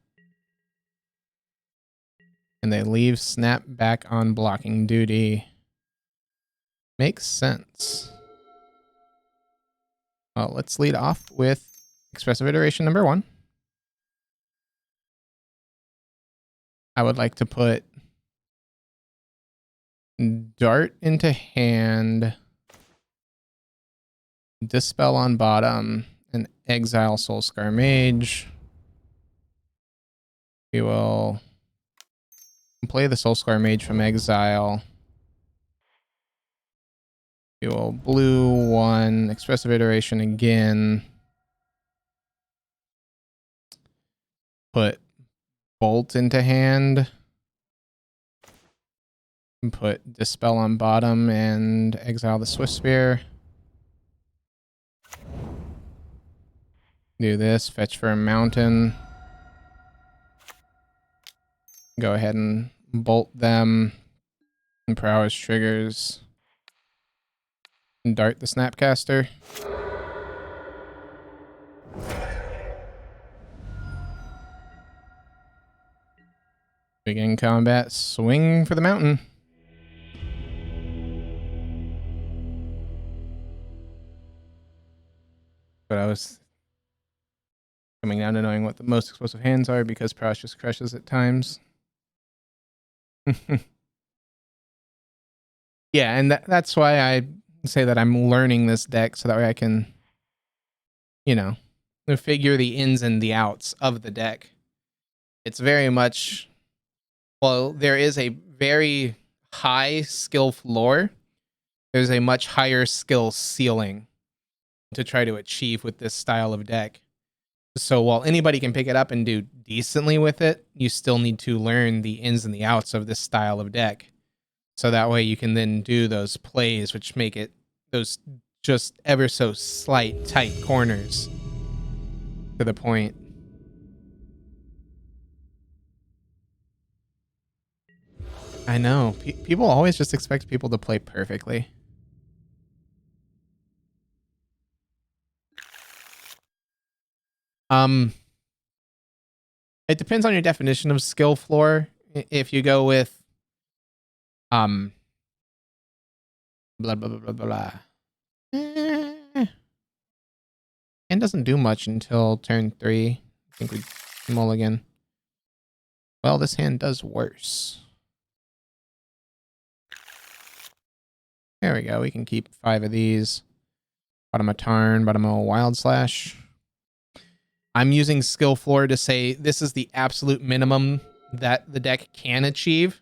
And they leave Snap back on blocking duty. Makes sense. Well, let's lead off with Expressive Iteration number 1. I would like to put Dart into hand, Dispel on bottom, and exile Soulscar Mage. We will play the Soulscar Mage from exile. We will blue 1, Expressive Iteration again. Put Bolt into hand. And put Dispel on bottom and exile the Swift Spear. Do this, fetch for a mountain. Go ahead and bolt them. And Prowess triggers. And dart the Snapcaster. Begin combat, swing for the mountain. But I was coming down to knowing what the most explosive hands are because Prowess just crushes at times. Yeah, and that's why I say that I'm learning this deck so that way I can, you know, figure the ins and the outs of the deck. It's very much, well, there is a very high skill floor. There's a much higher skill ceiling to try to achieve with this style of deck. So while anybody can pick it up and do decently with it, you still need to learn the ins and the outs of this style of deck. So that way you can then do those plays which make it those just ever so slight, tight corners to the point. I know. People always just expect people to play perfectly. It depends on your definition of skill floor. If you go with blah blah blah blah blah. And doesn't do much until turn 3. I think we mulligan. Well, this hand does worse. There we go. We can keep 5 of these. Bottom of Tarn, bottom of Wild Slash. I'm using skill floor to say this is the absolute minimum that the deck can achieve.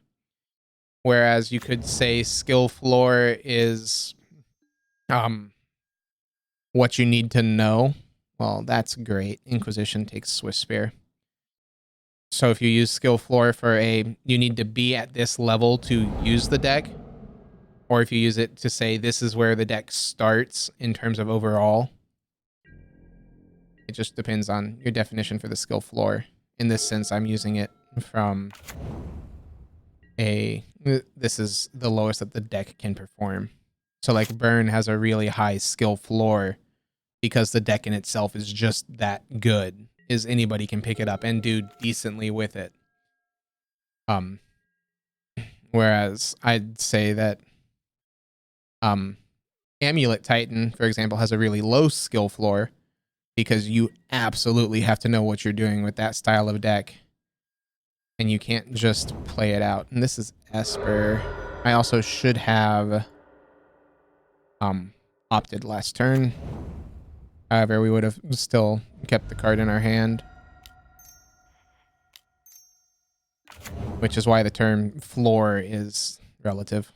Whereas you could say skill floor is what you need to know. Well, that's great. Inquisition takes Swift Spear. So if you use skill floor for you need to be at this level to use the deck. or if you use it to say this is where the deck starts in terms of overall. It just depends on your definition for the skill floor. In this sense, I'm using it from this is the lowest that the deck can perform. So like Burn has a really high skill floor because the deck in itself is just that good, is anybody can pick it up and do decently with it. Whereas I'd say that Amulet Titan, for example, has a really low skill floor because you absolutely have to know what you're doing with that style of deck. And you can't just play it out. And this is Esper. I also should have opted last turn. However, we would have still kept the card in our hand. Which is why the term floor is relative.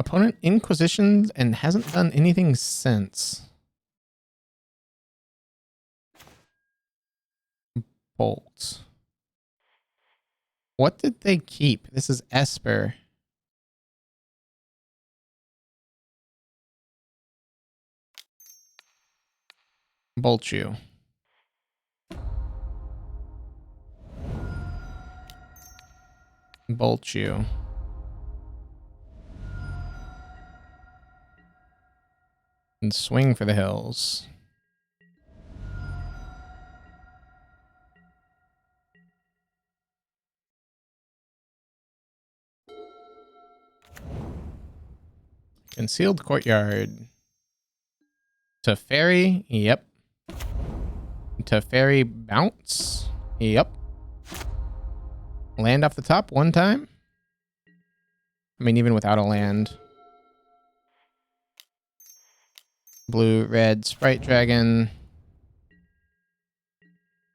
Opponent Inquisition and hasn't done anything since. Bolt. What did they keep? This is Esper. Bolt you. Bolt you. And swing for the hills. Concealed Courtyard. Teferi, yep. Teferi bounce, yep. Land off the top one time. I mean, even without a land. Blue, red, Sprite Dragon.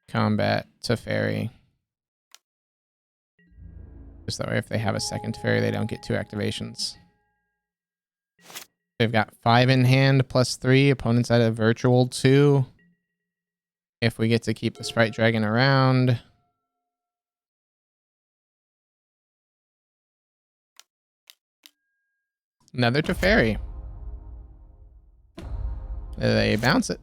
Combat, Teferi. Just that way, if they have a second Teferi, they don't get 2 activations. They've got 5 in hand plus 3. Opponents at a virtual 2. If we get to keep the Sprite Dragon around. Another Teferi. They bounce it.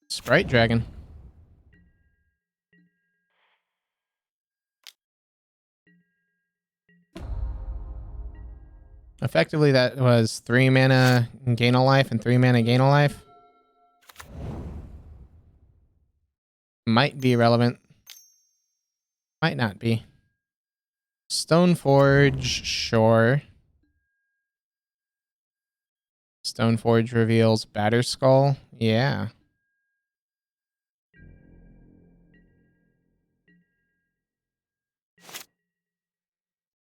Sprite Dragon. Effectively, that was 3 mana gain a life and 3 mana gain a life. Might be relevant. Might not be. Stoneforge, sure. Stoneforge reveals Batterskull. Yeah.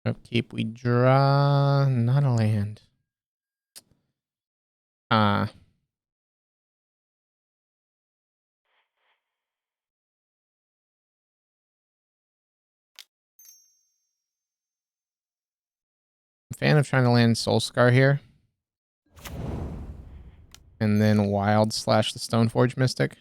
Upkeep, we draw not a land. I'm a fan of trying to land Soulscar here. And then Wild slash the Stoneforge Mystic.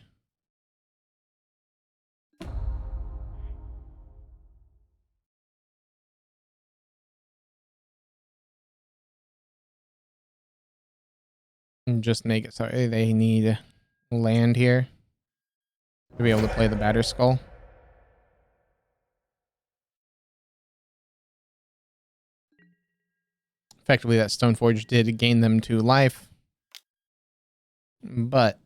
And just make it so they need land here to be able to play the Batterskull. Effectively, that Stoneforge did gain them 2 life. But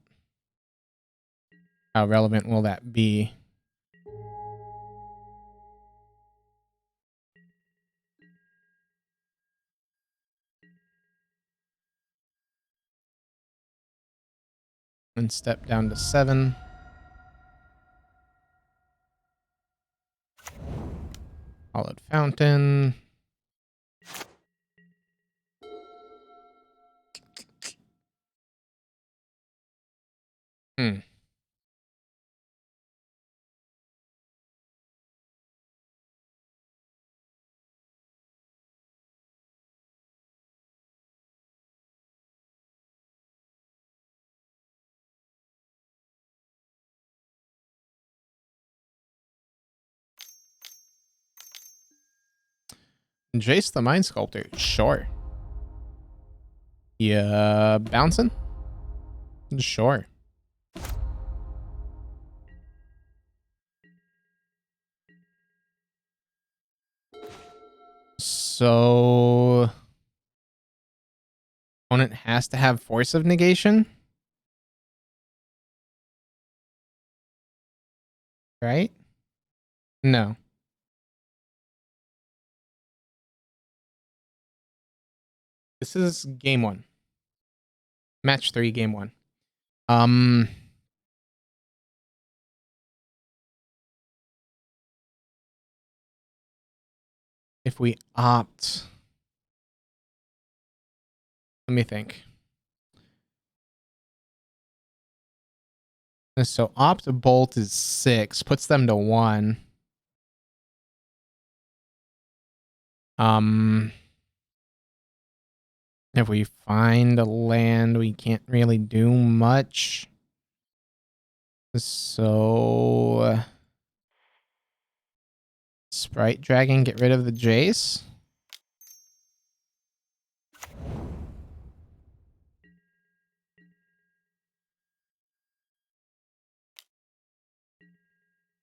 how relevant will that be? And step down to 7. Hollowed Fountain. Jace the Mind Sculptor. Sure. Yeah, bouncing? Sure. So opponent has to have Force of Negation, right? No. This is game 1. Match 3, game 1. If we opt, let me think. So opt bolt is 6, puts them to 1. If we find a land, we can't really do much. So Sprite Dragon, get rid of the Jace.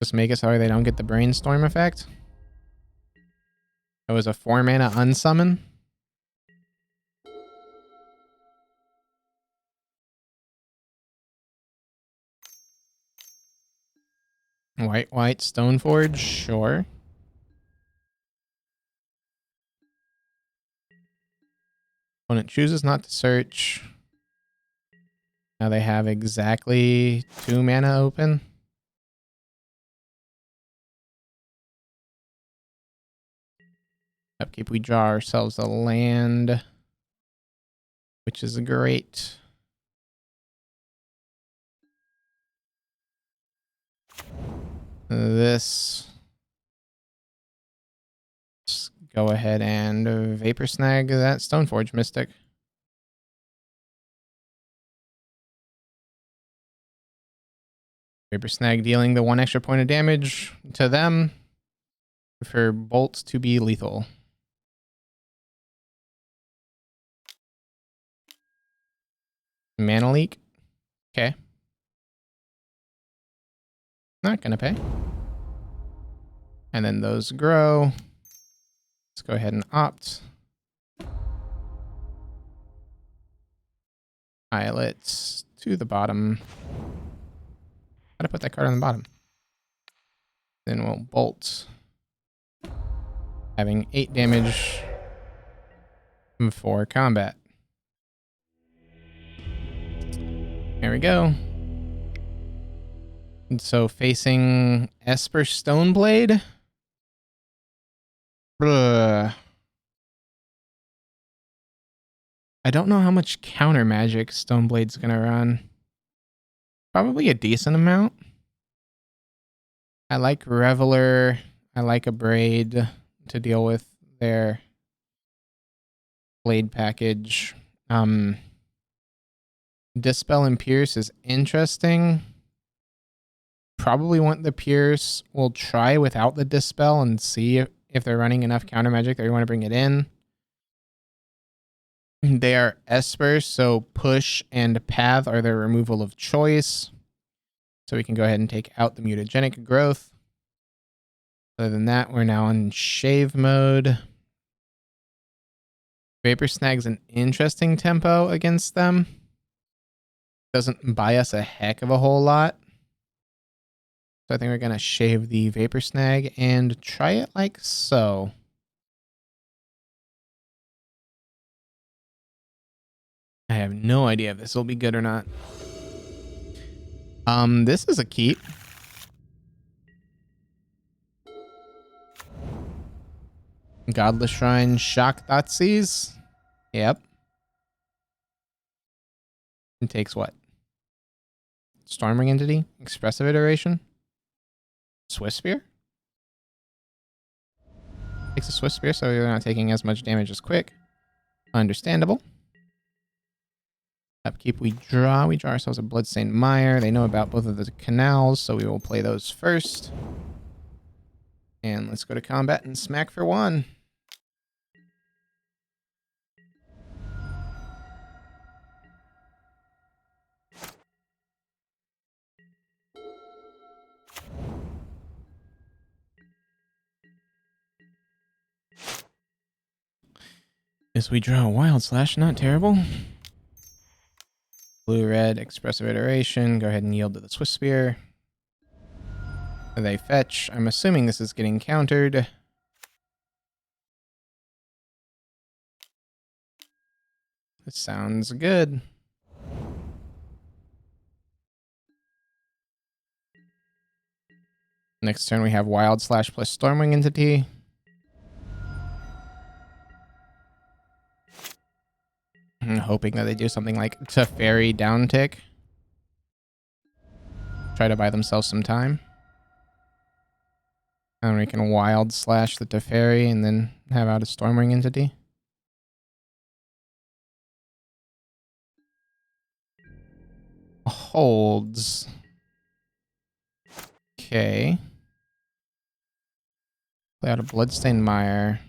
Just make it so they don't get the Brainstorm effect. It was a 4-mana unsummon. White, Stoneforge, sure. Opponent chooses not to search. Now they have exactly 2 mana open. Upkeep, we draw ourselves a land, which is great. This. Just go ahead and Vapor Snag that Stoneforge Mystic. Vapor Snag dealing the 1 extra point of damage to them for bolts to be lethal. Mana leak. Okay. Not gonna pay. And then those grow. Let's go ahead and opt. Islets to the bottom. Gotta put that card on the bottom. Then we'll bolt. Having 8 damage for combat. There we go. And so facing Esper Stoneblade. Ugh. I don't know how much counter magic Stoneblade's gonna run. Probably a decent amount. I like Reveler. I like a Braid to deal with their Blade package. Dispel and Pierce is interesting. Probably want the Pierce. We'll try without the Dispel and see if they're running enough counter magic that we want to bring it in. They are Esper, so Push and Path are their removal of choice. So we can go ahead and take out the mutagenic growth. Other than that, we're now in shave mode. Vapor Snag's an interesting tempo against them. Doesn't buy us a heck of a whole lot. So I think we're going to shave the Vapor Snag and try it like so. I have no idea if this will be good or not. This is a keep. Godless Shrine, Shock Thoughtseize. Yep. It takes what? Stormring Entity? Expressive Iteration? Swift Spear? Takes a Swift Spear, so you're not taking as much damage as Quick. Understandable. Upkeep, we draw. We draw ourselves a Bloodstained Mire. They know about both of the canals, so we will play those first. And let's go to combat and smack for 1. Yes, we draw a Wild Slash, not terrible. Blue-red, Expressive iteration. Go ahead and yield to the Swift Spear. They fetch. I'm assuming this is getting countered. This sounds good. Next turn we have Wild Slash plus Stormwing Entity. I'm hoping that they do something like Teferi downtick. Try to buy themselves some time. And we can Wild Slash the Teferi and then have out a Stormwing Entity. Holds. Okay. Play out a Bloodstained Mire.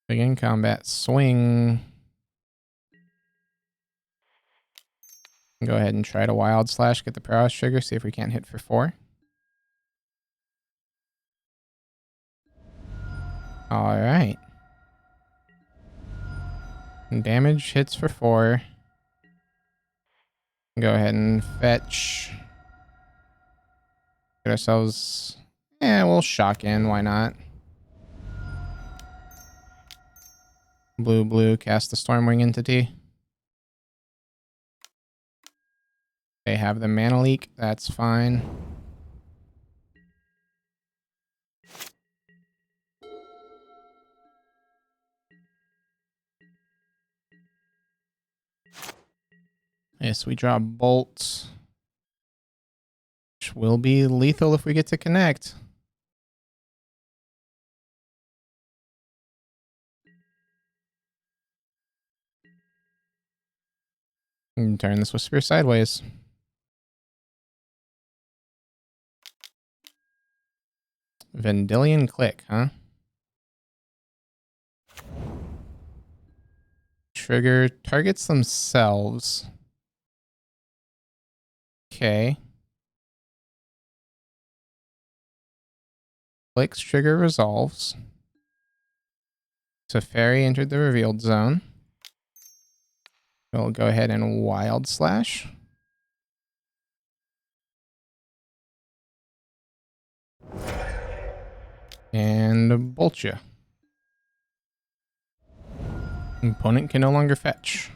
Begin combat. Swing. Go ahead and try to Wild Slash, get the Prowess trigger, see if we can't hit for 4. Alright. Damage hits for 4. Go ahead and fetch. Get ourselves... Yeah, we'll shock in, why not? Blue, blue, cast the Stormwing Entity. They have the Mana Leak, that's fine. Yes, we draw Bolt. Which will be lethal if we get to connect. And turn this with Spear sideways. Vendilion Click, huh? Trigger targets themselves. Okay. Clicks trigger resolves. Teferi entered the revealed zone. We'll go ahead and Wild Slash. And bolt you. Opponent can no longer fetch.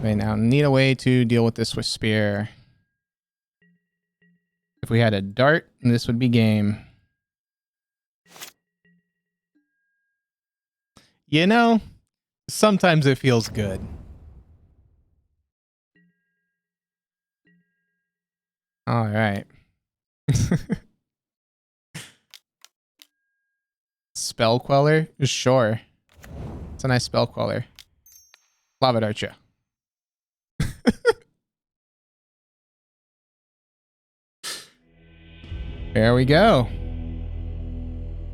They now need a way to deal with this with Spear. If we had a dart, this would be game. You know, sometimes it feels good. All right. Spell Queller? Sure. It's a nice Spell Queller. Lava Dart you. There we go.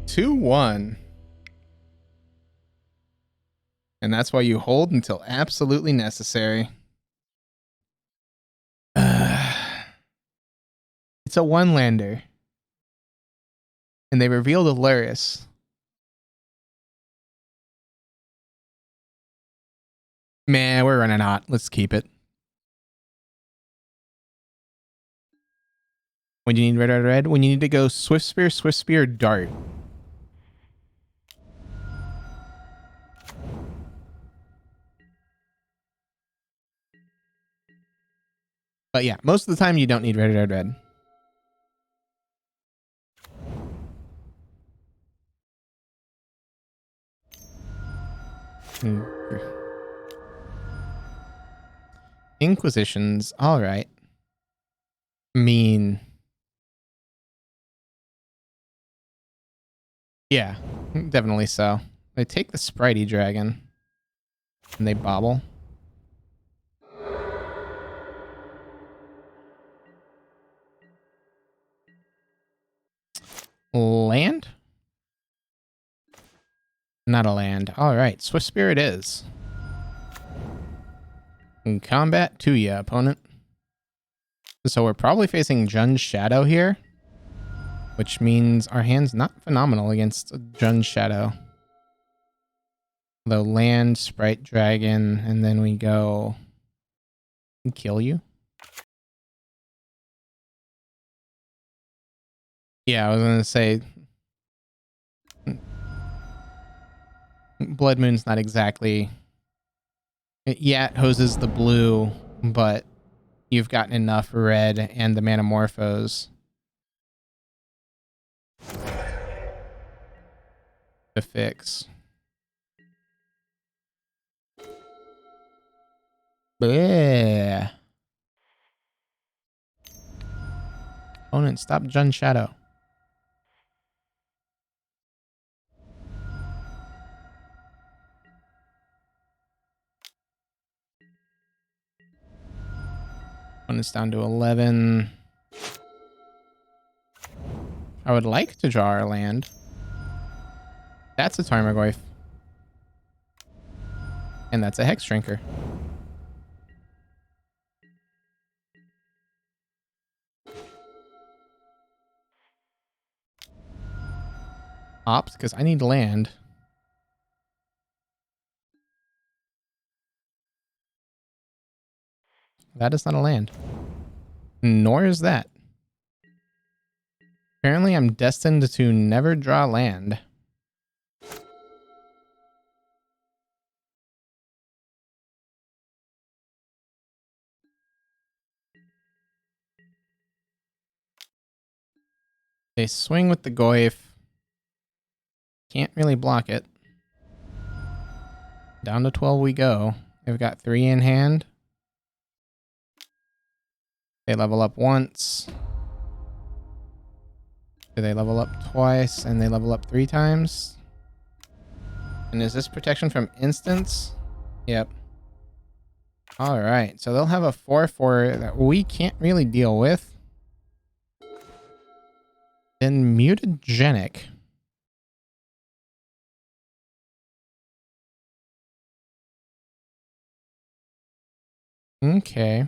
2-1. And that's why you hold until absolutely necessary. It's a one-lander. And they revealed a Luris. Man, we're running hot. Let's keep it. When you need red, red, red, when you need to go Swift Spear, Dart. But yeah, most of the time you don't need red, red, red. Inquisitions, alright. Mean. Yeah, definitely so. They take the Spritey Dragon. And they bobble. Land? Not a land. Alright, Swift Spirit is. In combat to ya, opponent. So we're probably facing Jun's Shadow here, which means our hand's not phenomenal against Jun's Shadow. The land, Sprite Dragon, and then we go and kill you. Yeah, I was going to say Blood Moon's not exactly... Yeah, it hoses the blue, but you've gotten enough red and the Manamorphose to fix. Bleh. Opponent, stop Jun's Shadow. Opponent's down to 11. I would like to draw our land. That's a Tarmogoyf. And that's a Hex Drinker. Opt, because I need land. That is not a land. Nor is that. Apparently I'm destined to never draw land. They swing with the Goyf. Can't really block it. Down to 12 we go. They've got 3 in hand. They level up once. Do they level up twice? And they level up 3 times? And is this protection from instants? Yep. Alright, so they'll have a 4/4 that we can't really deal with. Then mutagenic. Okay.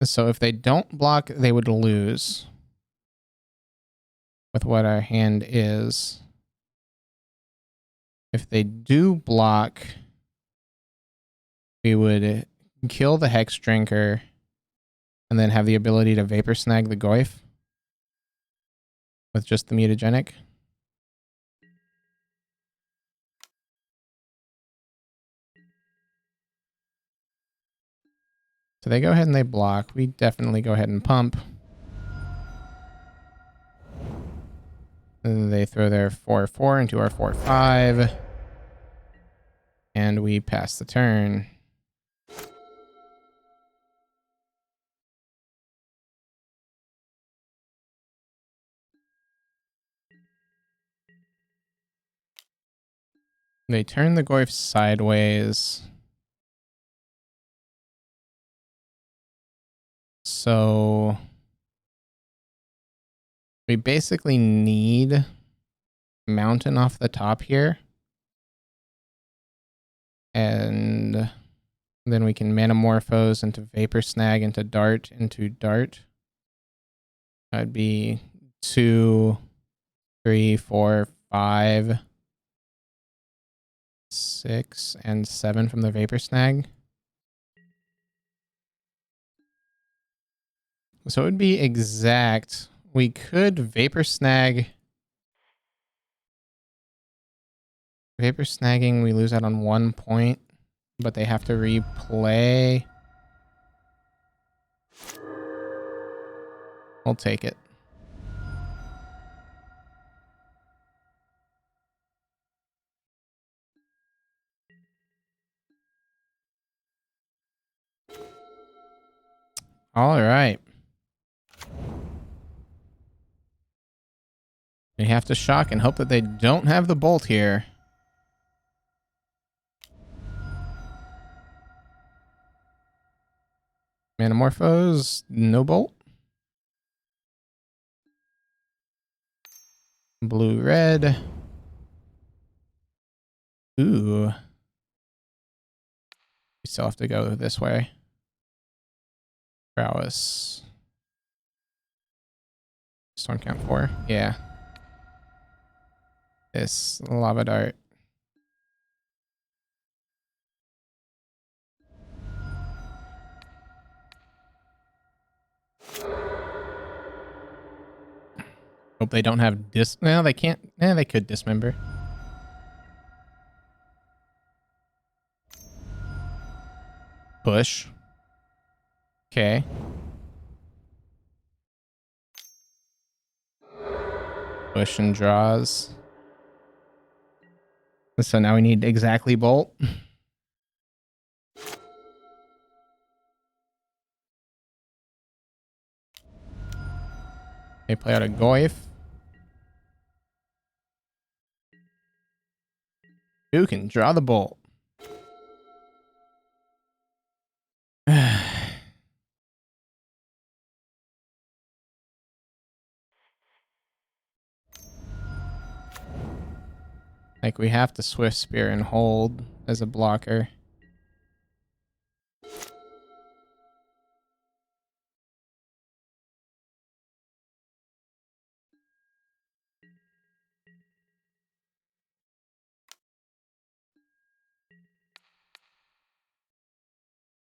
So if they don't block, they would lose. With what our hand is. If they do block, we would kill the Hex Drinker and then have the ability to Vapor Snag the Goyf with just the mutagenic. So they go ahead and they block. We definitely go ahead and pump. And they throw their 4/4 into our 4/5. And we pass the turn. They turn the Goyf sideways. So we basically need Mountain off the top here. And then we can Manamorphose into Vapor Snag into Dart into Dart. That'd be 2, 3, 4, 5, 6, and 7 from the Vapor Snag. So it would be exact. We could Vapor Snag. Vapor Snagging, we lose out on 1 point, but they have to replay. We'll take it. All right. We have to shock and hope that they don't have the bolt here. Manamorphose, no bolt. Blue, red. Ooh. We still have to go this way. Prowess. Storm count 4. Yeah. This lava dart. Hope they don't have no, they can't. They could dismember. Push. Okay. Push and draws. So now we need exactly bolt. They play out a Goyf. Who can draw the bolt? Like, we have to Swift Spear and hold as a blocker.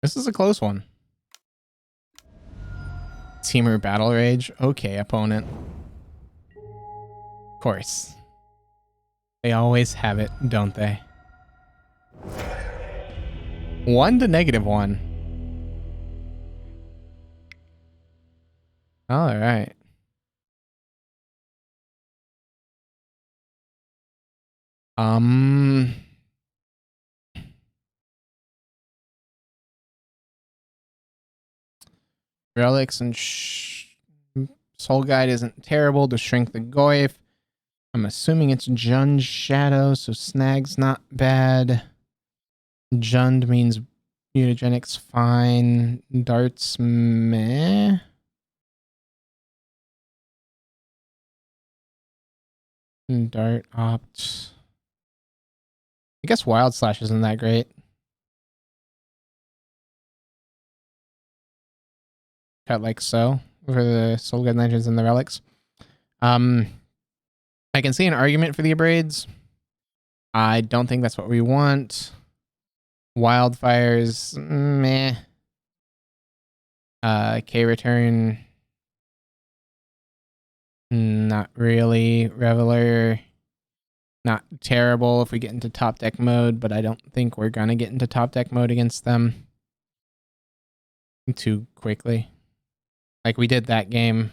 This is a close one. Teamer Battle Rage. Okay, opponent. Of course. They always have it, don't they? 1 to -1. All right. Relics and Soul Guide isn't terrible to shrink the Goyf. I'm assuming it's Jund Shadow, so Snag's not bad. Jund means mutagenic's fine. Darts meh. Dart opt. I guess Wild Slash isn't that great. Cut like so for the Soul Guide Legends and the Relics. I can see an argument for the Abrades. I don't think that's what we want. Wildfires, meh. K return, not really. Reveler, not terrible if we get into top deck mode, but I don't think we're gonna get into top deck mode against them too quickly. Like we did that game.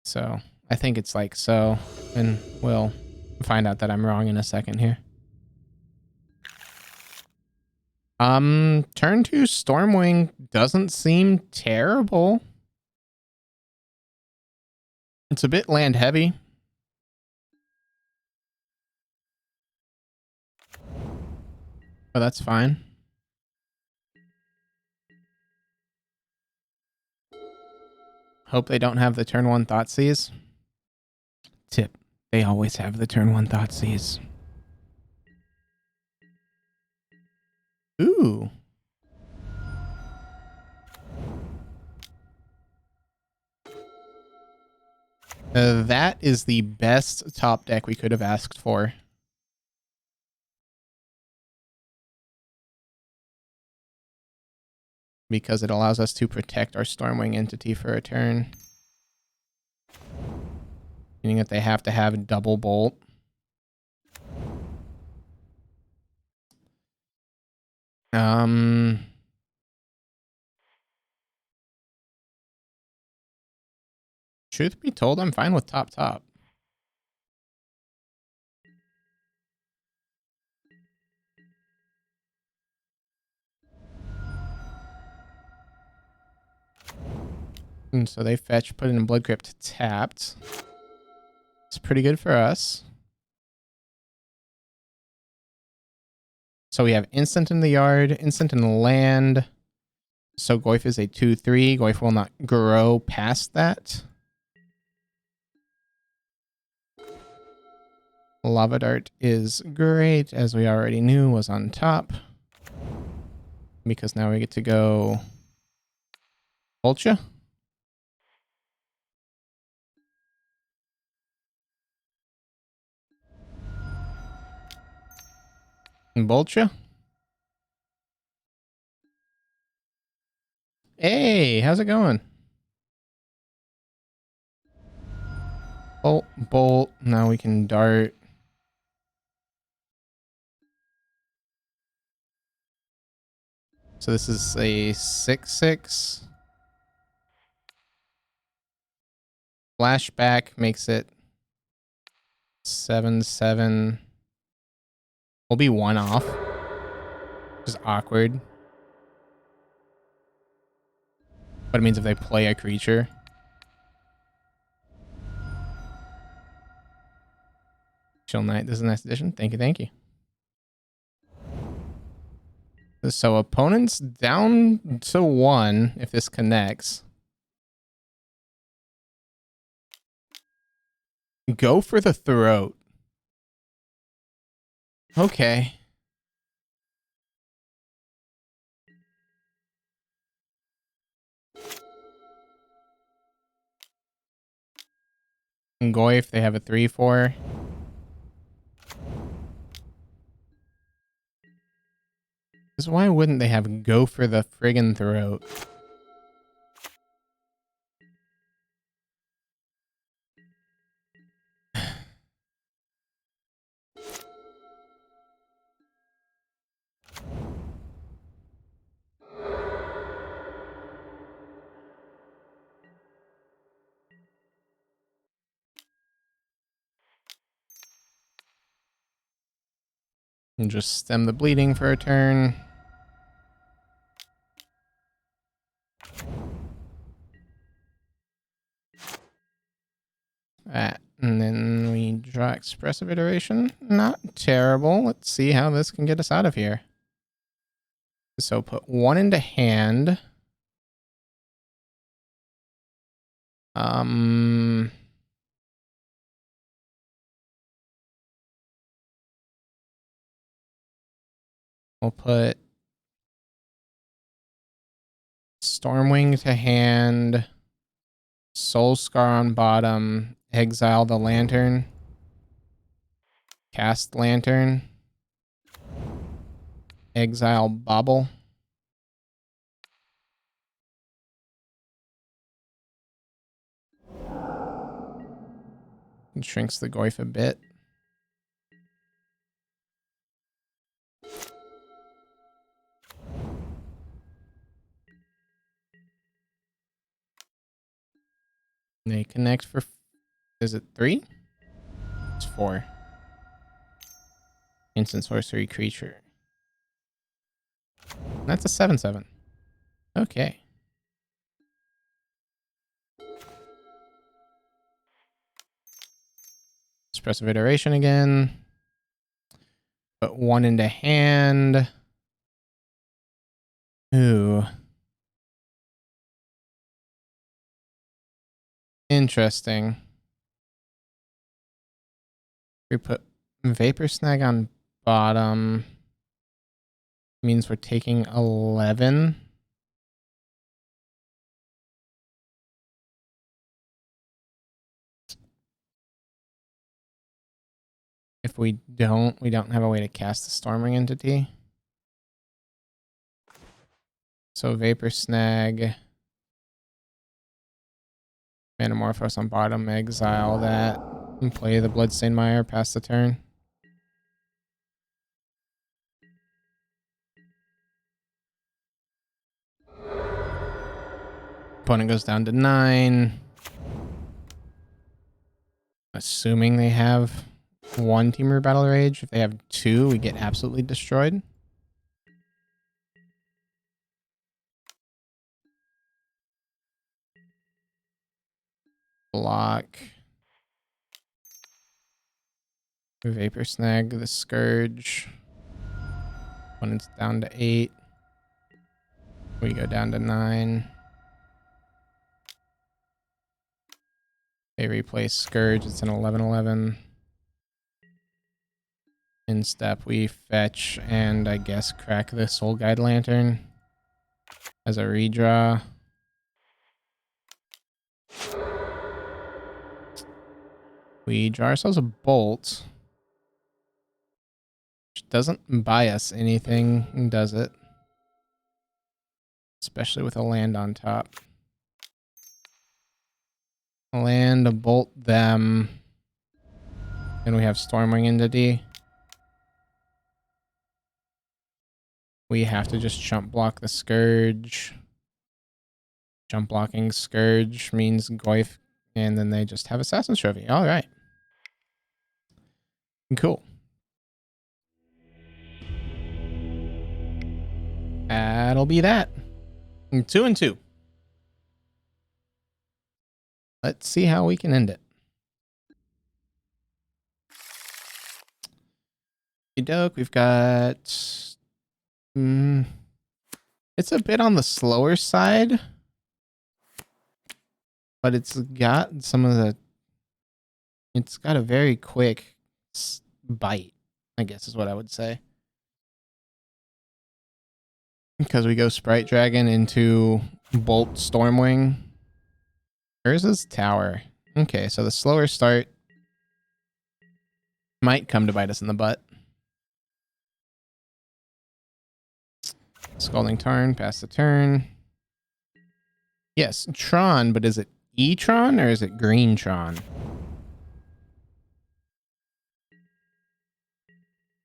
So I think it's like so, and we'll find out that I'm wrong in a second here. Turn 2 Stormwing doesn't seem terrible. It's a bit land heavy. But that's fine. Hope they don't have the turn 1 Thoughtseize. Tip, they always have the turn 1 Thoughtseize. Ooh. That is the best top deck we could have asked for. Because it allows us to protect our Stormwing entity for a turn. Meaning that they have to have double bolt. Truth be told, I'm fine with top. And so they fetch, put in Blood Crypt tapped. It's pretty good for us. So we have instant in the yard, instant in the land. So Goyf is a 2/3. Goyf will not grow past that. Lava Dart is great, as we already knew was on top. because now we get to go Vulture. Vulture. Hey, how's it going? Bolt, bolt. Now we can dart. So this is a 6/6. Flashback makes it 7/7. We'll be 1 off. Which is awkward. But it means if they play a creature. Chill Knight, this is a nice addition. Thank you, thank you. So opponent's down to 1 if this connects. Go for the throat. Okay. And Goy if they have a 3/4. Because why wouldn't they have go for the friggin' throat? And just stem the bleeding for a turn. And then we draw Expressive Iteration. Not terrible. Let's see how this can get us out of here. So put 1 into hand. We'll put Stormwing to hand, Soul Scar on bottom, exile the Lantern, cast Lantern, exile Bobble. It shrinks the Goyf a bit. They connect for, is it 3? It's 4. Instant sorcery creature. That's a 7/7. Okay. Expressive Iteration again. Put 1 into hand. Ooh. Interesting. We put Vapor Snag on bottom. Means we're taking 11. If we don't have a way to cast the Stormring entity. So Vapor Snag. Manamorphose on bottom, exile that. And play the Bloodstained Mire past the turn. Opponent goes down to 9. Assuming they have 1 Temur Battle Rage. If they have 2, we get absolutely destroyed. Block. Vapor Snag the Scourge. Opponent's down to 8. We go down to 9. They replace Scourge. It's an 11/11. In step, we fetch and I guess crack the Soul Guide Lantern. as a redraw. We draw ourselves a bolt, which doesn't buy us anything, does it? Especially with a land on top. Land, a bolt them. Then we have Stormwing Entity. We have to just jump block the Scourge. Jump blocking Scourge means Goyf, and then they just have Assassin's Trophy. All right. Cool. That'll be that. 2 and 2. Let's see how we can end it. Doke, we've got... it's a bit on the slower side, but it's got some of the... It's got a very quick bite, I guess is what I would say. Because we go Sprite Dragon into Bolt Stormwing. Where's his tower? Okay, so the slower start might come to bite us in the butt. Scalding Tarn, pass the turn. Yes, Tron, but is it E-Tron or is it Green Tron?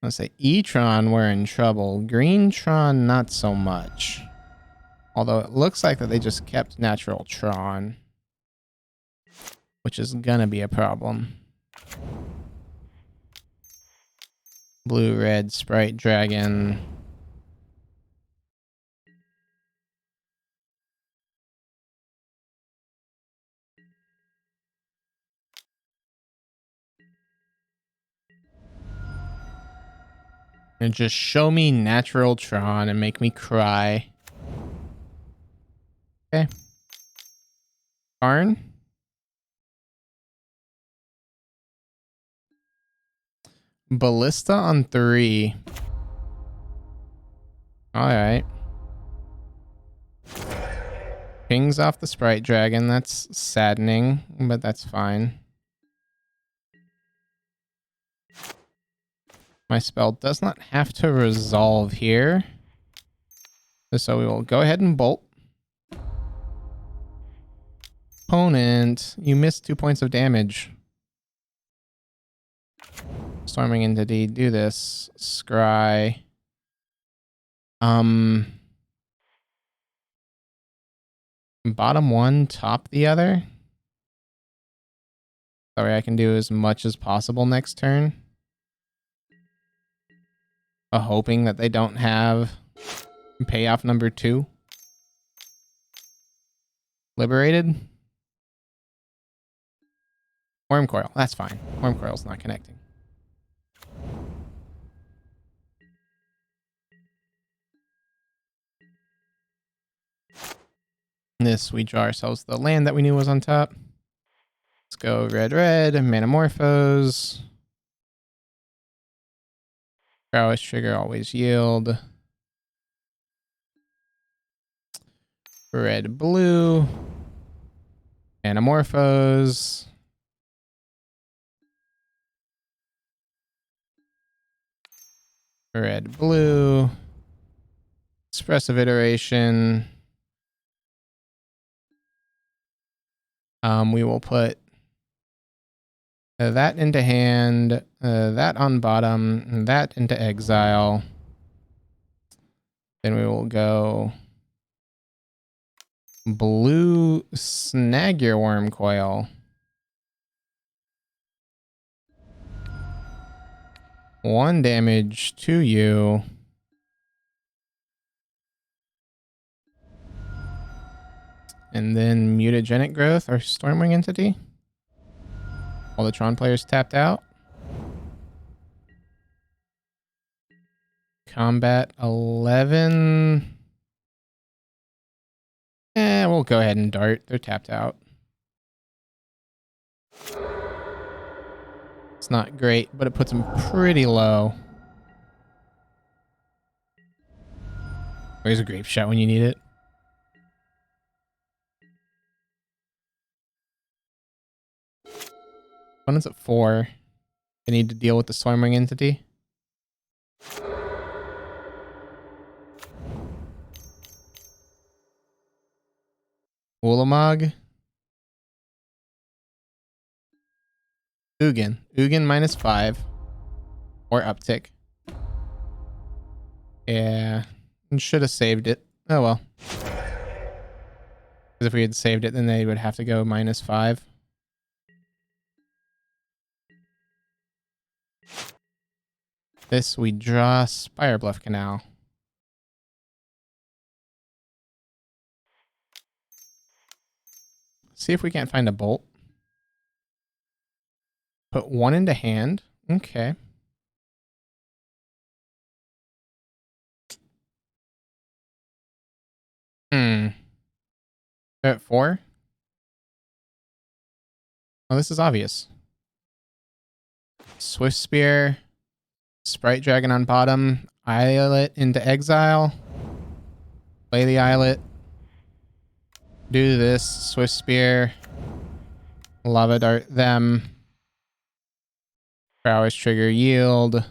Let's say E-Tron, we're in trouble. Green Tron, not so much. Although it looks like that they just kept natural Tron, which is gonna be a problem. Blue, red, Sprite Dragon. And just show me natural Tron and make me cry. Okay. Tarn. Ballista on 3. Alright. Pings off the Sprite Dragon. That's saddening, but that's fine. My spell does not have to resolve here. So we will go ahead and bolt. Opponent, you missed 2 points of damage. Storming Entity, do this. Scry. Bottom one, top the other. That way I can do as much as possible next turn. Hoping that they don't have payoff number 2. Liberated. Worm Coil, that's fine. Worm Coil's not connecting. This, we draw ourselves the land that we knew was on top. Let's go red, red, Manamorphose. Prowess trigger, always yield. Red, blue. Manamorphose. Red, blue. Expressive iteration. We will put that into hand, that on bottom, that into exile. Then we will go blue, snag your Worm Coil. One damage to you. And then Mutagenic Growth, our Stormwing Entity. All the Tron players tapped out. Combat 11. We'll go ahead and dart. They're tapped out. It's not great, but it puts them pretty low. Where's a grape shot when you need it? Opponent's at 4. They need to deal with the Stormwing entity. Ulamog. Ugin. Ugin -5. Or uptick. Yeah. Should have saved it. Oh well. Because if we had saved it, then they would have to go -5. This we draw Spirebluff Canal. See if we can't find a bolt. Put 1 into hand. Okay. They're at 4? Oh, this is obvious. Swift Spear. Sprite Dragon on bottom. Islet into exile. Play the Islet. Do this. Swift Spear. Lava Dart them. Prowess trigger yield.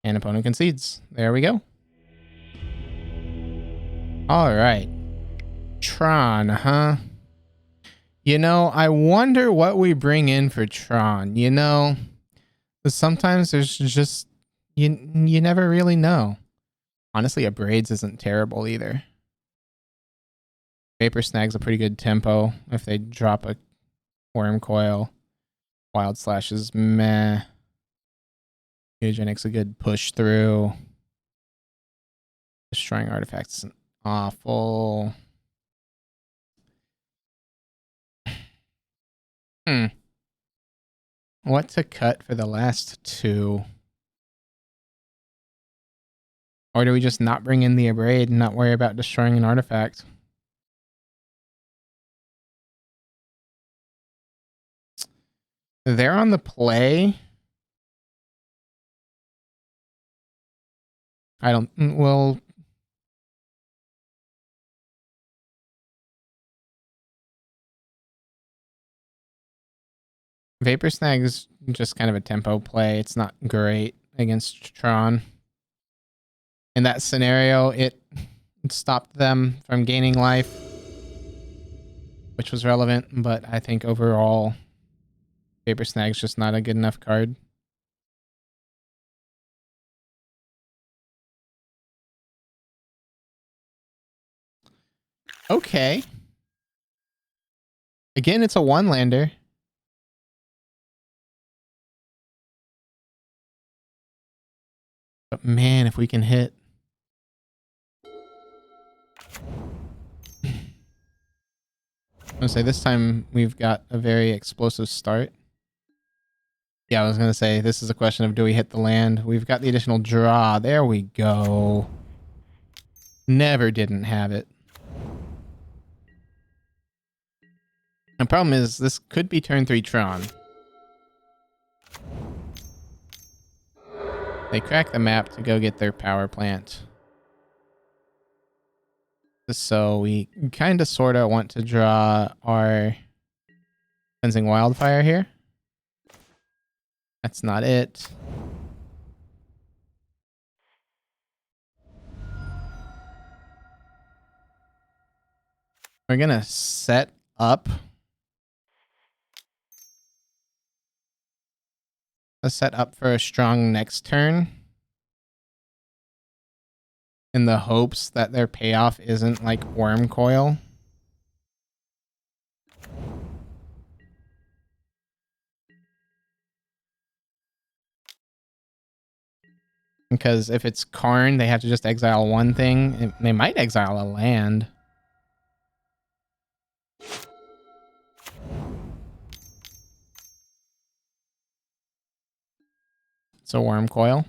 And opponent concedes. There we go. Alright. Tron, huh? You know, I wonder what we bring in for Tron. You know, sometimes there's just... You never really know. Honestly, Abrades isn't terrible either. Vapor Snag's a pretty good tempo if they drop a Worm Coil. Wild Slash is meh. Mutagenic's a good push through. Destroying Artifacts isn't awful. What to cut for the last 2? Or do we just not bring in the Abrade and not worry about destroying an artifact? They're on the play. I don't... Well... Vapor Snag is just kind of a tempo play. It's not great against Tron. In that scenario, it stopped them from gaining life, which was relevant, but I think overall, Vapor Snag's just not a good enough card. Okay. Again, it's a 1-lander. But man, if we can hit. I'm gonna say this time we've got a very explosive start. Yeah, I was gonna say this is a question of do we hit the land? We've got the additional draw. There we go. Never didn't have it. The problem is this could be turn 3 Tron. They crack the map to go get their power plant. So we kind of sort of want to draw our Cleansing Wildfire here. That's not it. We're gonna set up. Let's set up for a strong next turn. In the hopes that their payoff isn't like Worm Coil. Because if it's Karn, they have to just exile one thing. They might exile a land. It's a Worm Coil.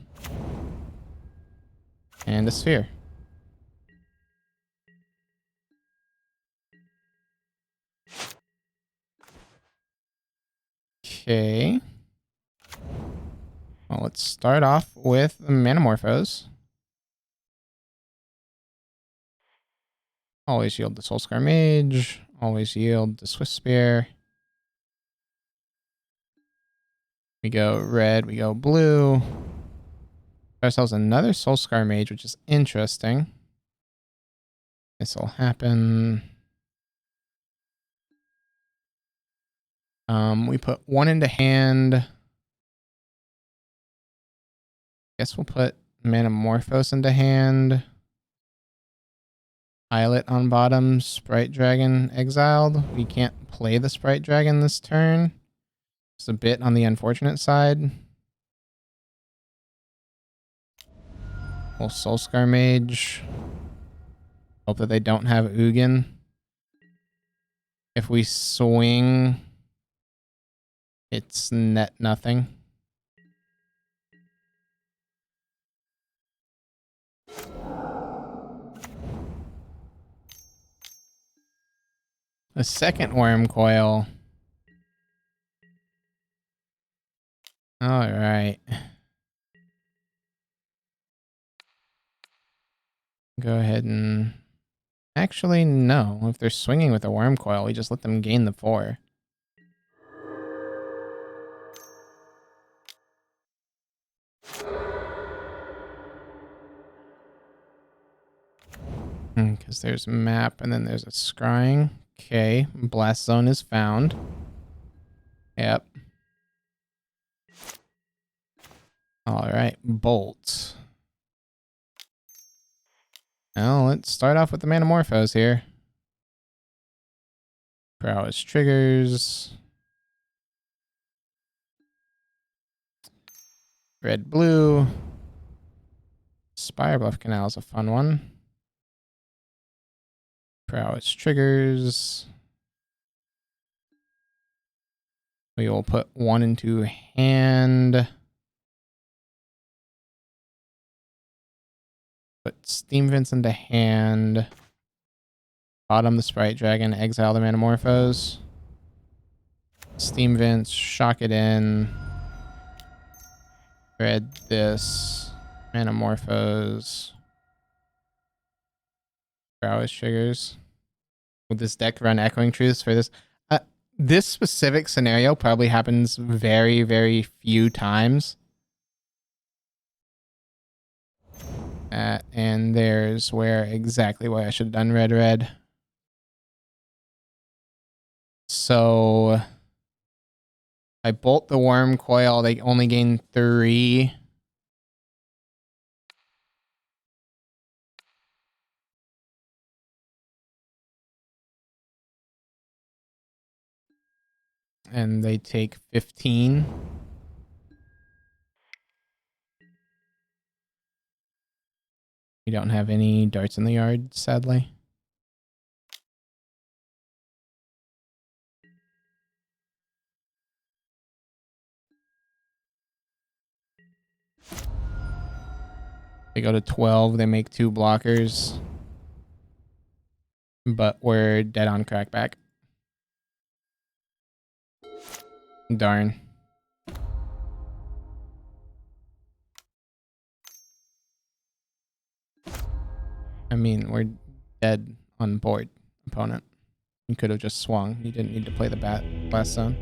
And a Sphere. Okay. Well, let's start off with the Manamorphose. Always yield the Soulscar Mage. always yield the Swift Spear. We go red, we go blue. Ourselves another Soul Scar Mage, which is interesting. This will happen. We put one into hand. Guess we'll put Manamorphose into hand. Islet on bottom, Sprite Dragon exiled. We can't play the Sprite Dragon this turn. It's a bit on the unfortunate side. We'll Soulscar Mage. Hope that they don't have Ugin. If we swing, it's net nothing. A second Worm Coil. All right. Go ahead and... Actually, no. If they're swinging with a Worm Coil, we just let them gain the 4. Because there's map and then there's a scrying. Okay, Blast Zone is found. Yep. All right, Bolt. Well, let's start off with the Manamorphose here. Prowess triggers. Red, blue. Spirebluff Canal is a fun one. Prowess triggers. We will put one into hand. Put Steam Vents into hand. Bottom the Sprite Dragon, exile the Manamorphose. Steam Vents, shock it in. Red this. Manamorphose. Prowess triggers. Will this deck run Echoing Truths for this? This specific scenario probably happens very, very few times. And there's where exactly why I should have done red. So I bolt the Worm Coil. They only gain 3. And they take 15. We don't have any darts in the yard, sadly. They go to 12. They make 2 blockers. But we're dead on crackback. Darn. I mean, we're dead on board, opponent. You could have just swung. You didn't need to play the Blast Zone.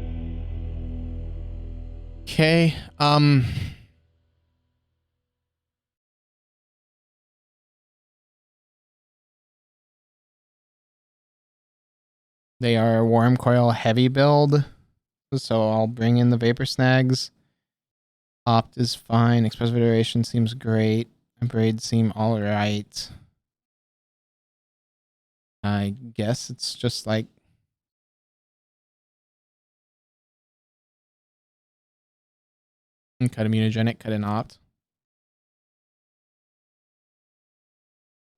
Okay, they are a Worm Coil heavy build, so I'll bring in the Vapor Snags. Opt is fine. Expressive Iteration seems great. Braids seem alright. I guess it's just like... cut immunogenic, cut an opt.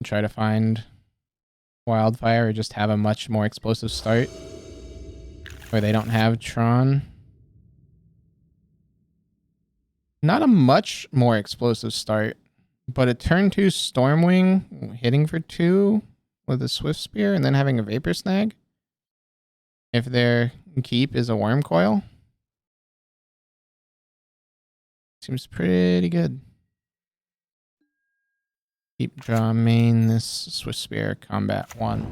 Try to find Wildfire or just have a much more explosive start where they don't have Tron. Not a much more explosive start, but a turn 2 Stormwing hitting for 2 with a Swift Spear and then having a Vapor Snag. If their keep is a Worm Coil. Seems pretty good. Keep draw main this Swift Spear combat 1.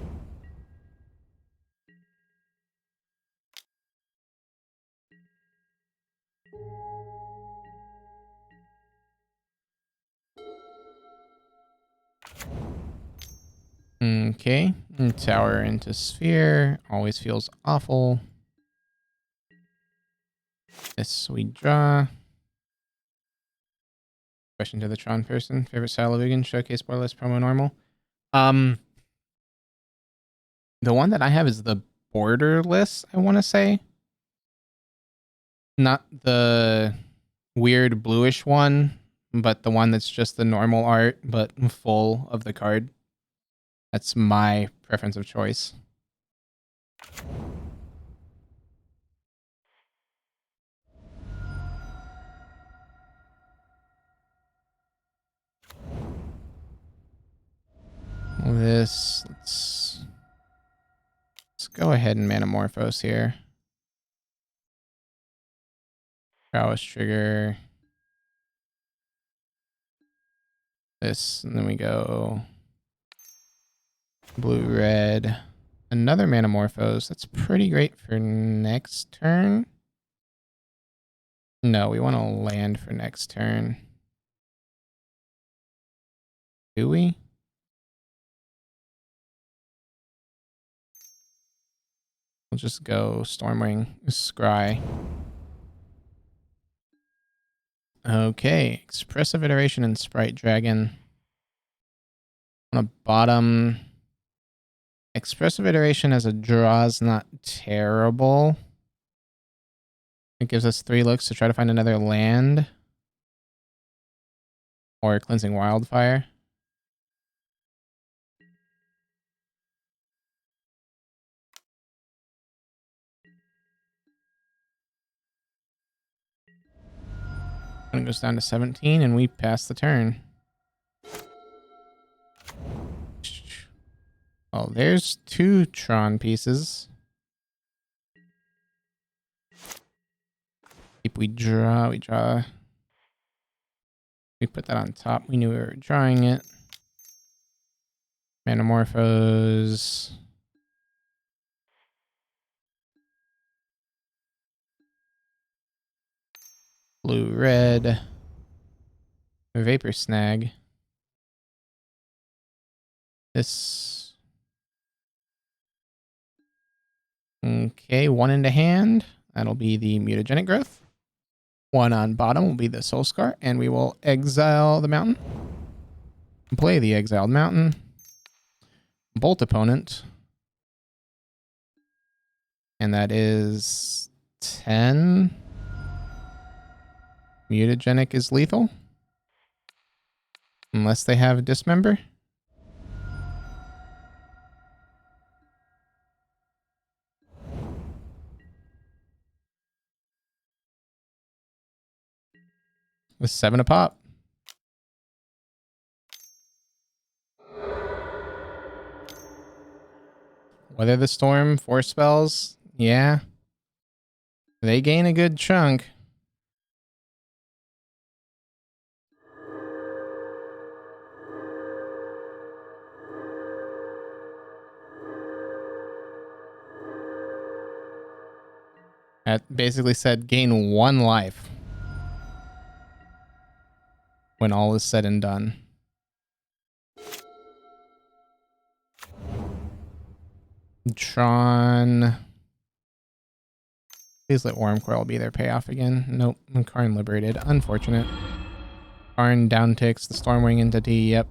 Okay. And tower into sphere. Always feels awful. This we draw. Question to the Tron person. Favorite style of vegan? Showcase, borderless, promo, normal. The one that I have is the borderless, I want to say. Not the weird bluish one, but the one that's just the normal art, but full of the card. That's my preference of choice. Let's go ahead and Manamorphose here. Prowess trigger. This, and then we go blue, red. Another Manamorphose. That's pretty great for next turn. No, we want to land for next turn. Do we? We'll just go Stormwing, Scry. Okay, Expressive Iteration and Sprite Dragon. On a bottom, Expressive Iteration as a draw is not terrible. It gives us 3 looks to try to find another land. Or Cleansing Wildfire. And it goes down to 17 and we pass the turn. Oh, there's 2 Tron pieces. If we draw. We put that on top. We knew we were drawing it. Manamorphose. Blue, red. Vapor Snag. This. Okay, 1 into hand. That'll be the Mutagenic Growth. 1 on bottom will be the Soul Scar, and we will exile the mountain. Play the exiled mountain. Bolt opponent. And that is 10. Mutagenic is lethal. Unless they have Dismember. With 7 a pop. Weather the Storm, 4 spells. Yeah. They gain a good chunk. That basically said gain 1 life. When all is said and done. Tron. Please let Wormcoil be their payoff again. Nope. Karn liberated. Unfortunate. Karn down ticks the Stormwing entity. Yep.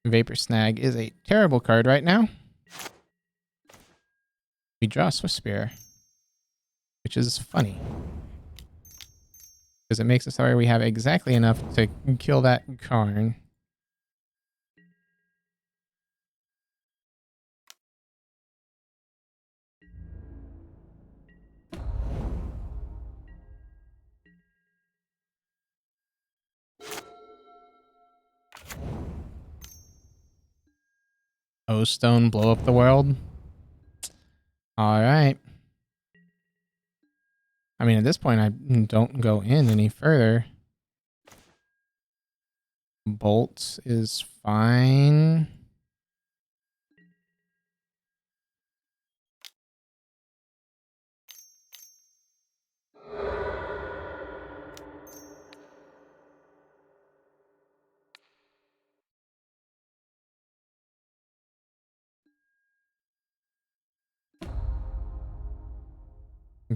Vapor Snag is a terrible card right now. We draw Swift Spear, which is funny. Because it makes it so we have exactly enough to kill that Karn. O-Stone, blow up the world. Alright. I mean, at this point, I don't go in any further. Bolt is fine.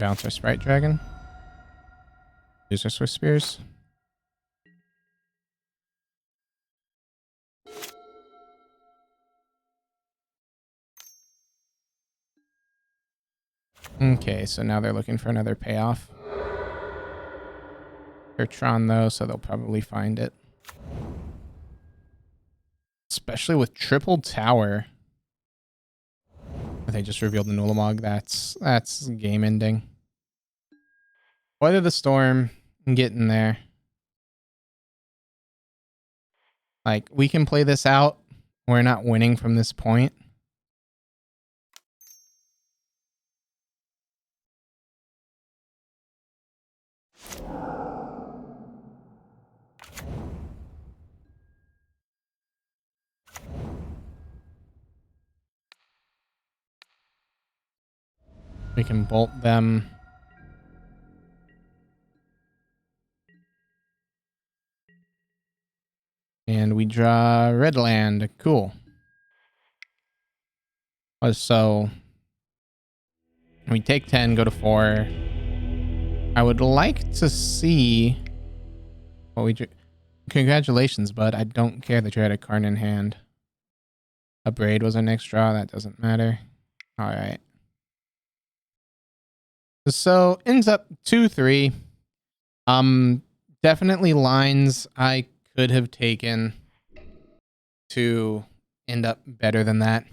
Bounce our Sprite Dragon. Use our Swift Spears. Okay, so now they're looking for another payoff. They're Tron though, so they'll probably find it. Especially with triple tower. They just revealed the Nulamog. That's game ending. Weather the storm and get in there. Like, we can play this out. We're not winning from this point. We can bolt them. And we draw red land. Cool. So we take 10, go to 4. I would like to see what we drew. Congratulations, bud. I don't care that you had a card in hand. A braid was our next draw. That doesn't matter. All right. So ends up 2-3. Definitely lines I could have taken to end up better than that.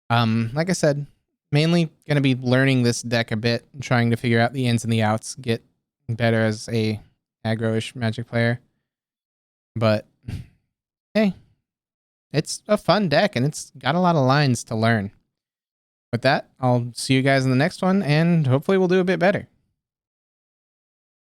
Like I said, mainly going to be learning this deck a bit, trying to figure out the ins and the outs, get better as a aggro-ish Magic player. But hey, it's a fun deck and it's got a lot of lines to learn. With that, I'll see you guys in the next one and hopefully we'll do a bit better.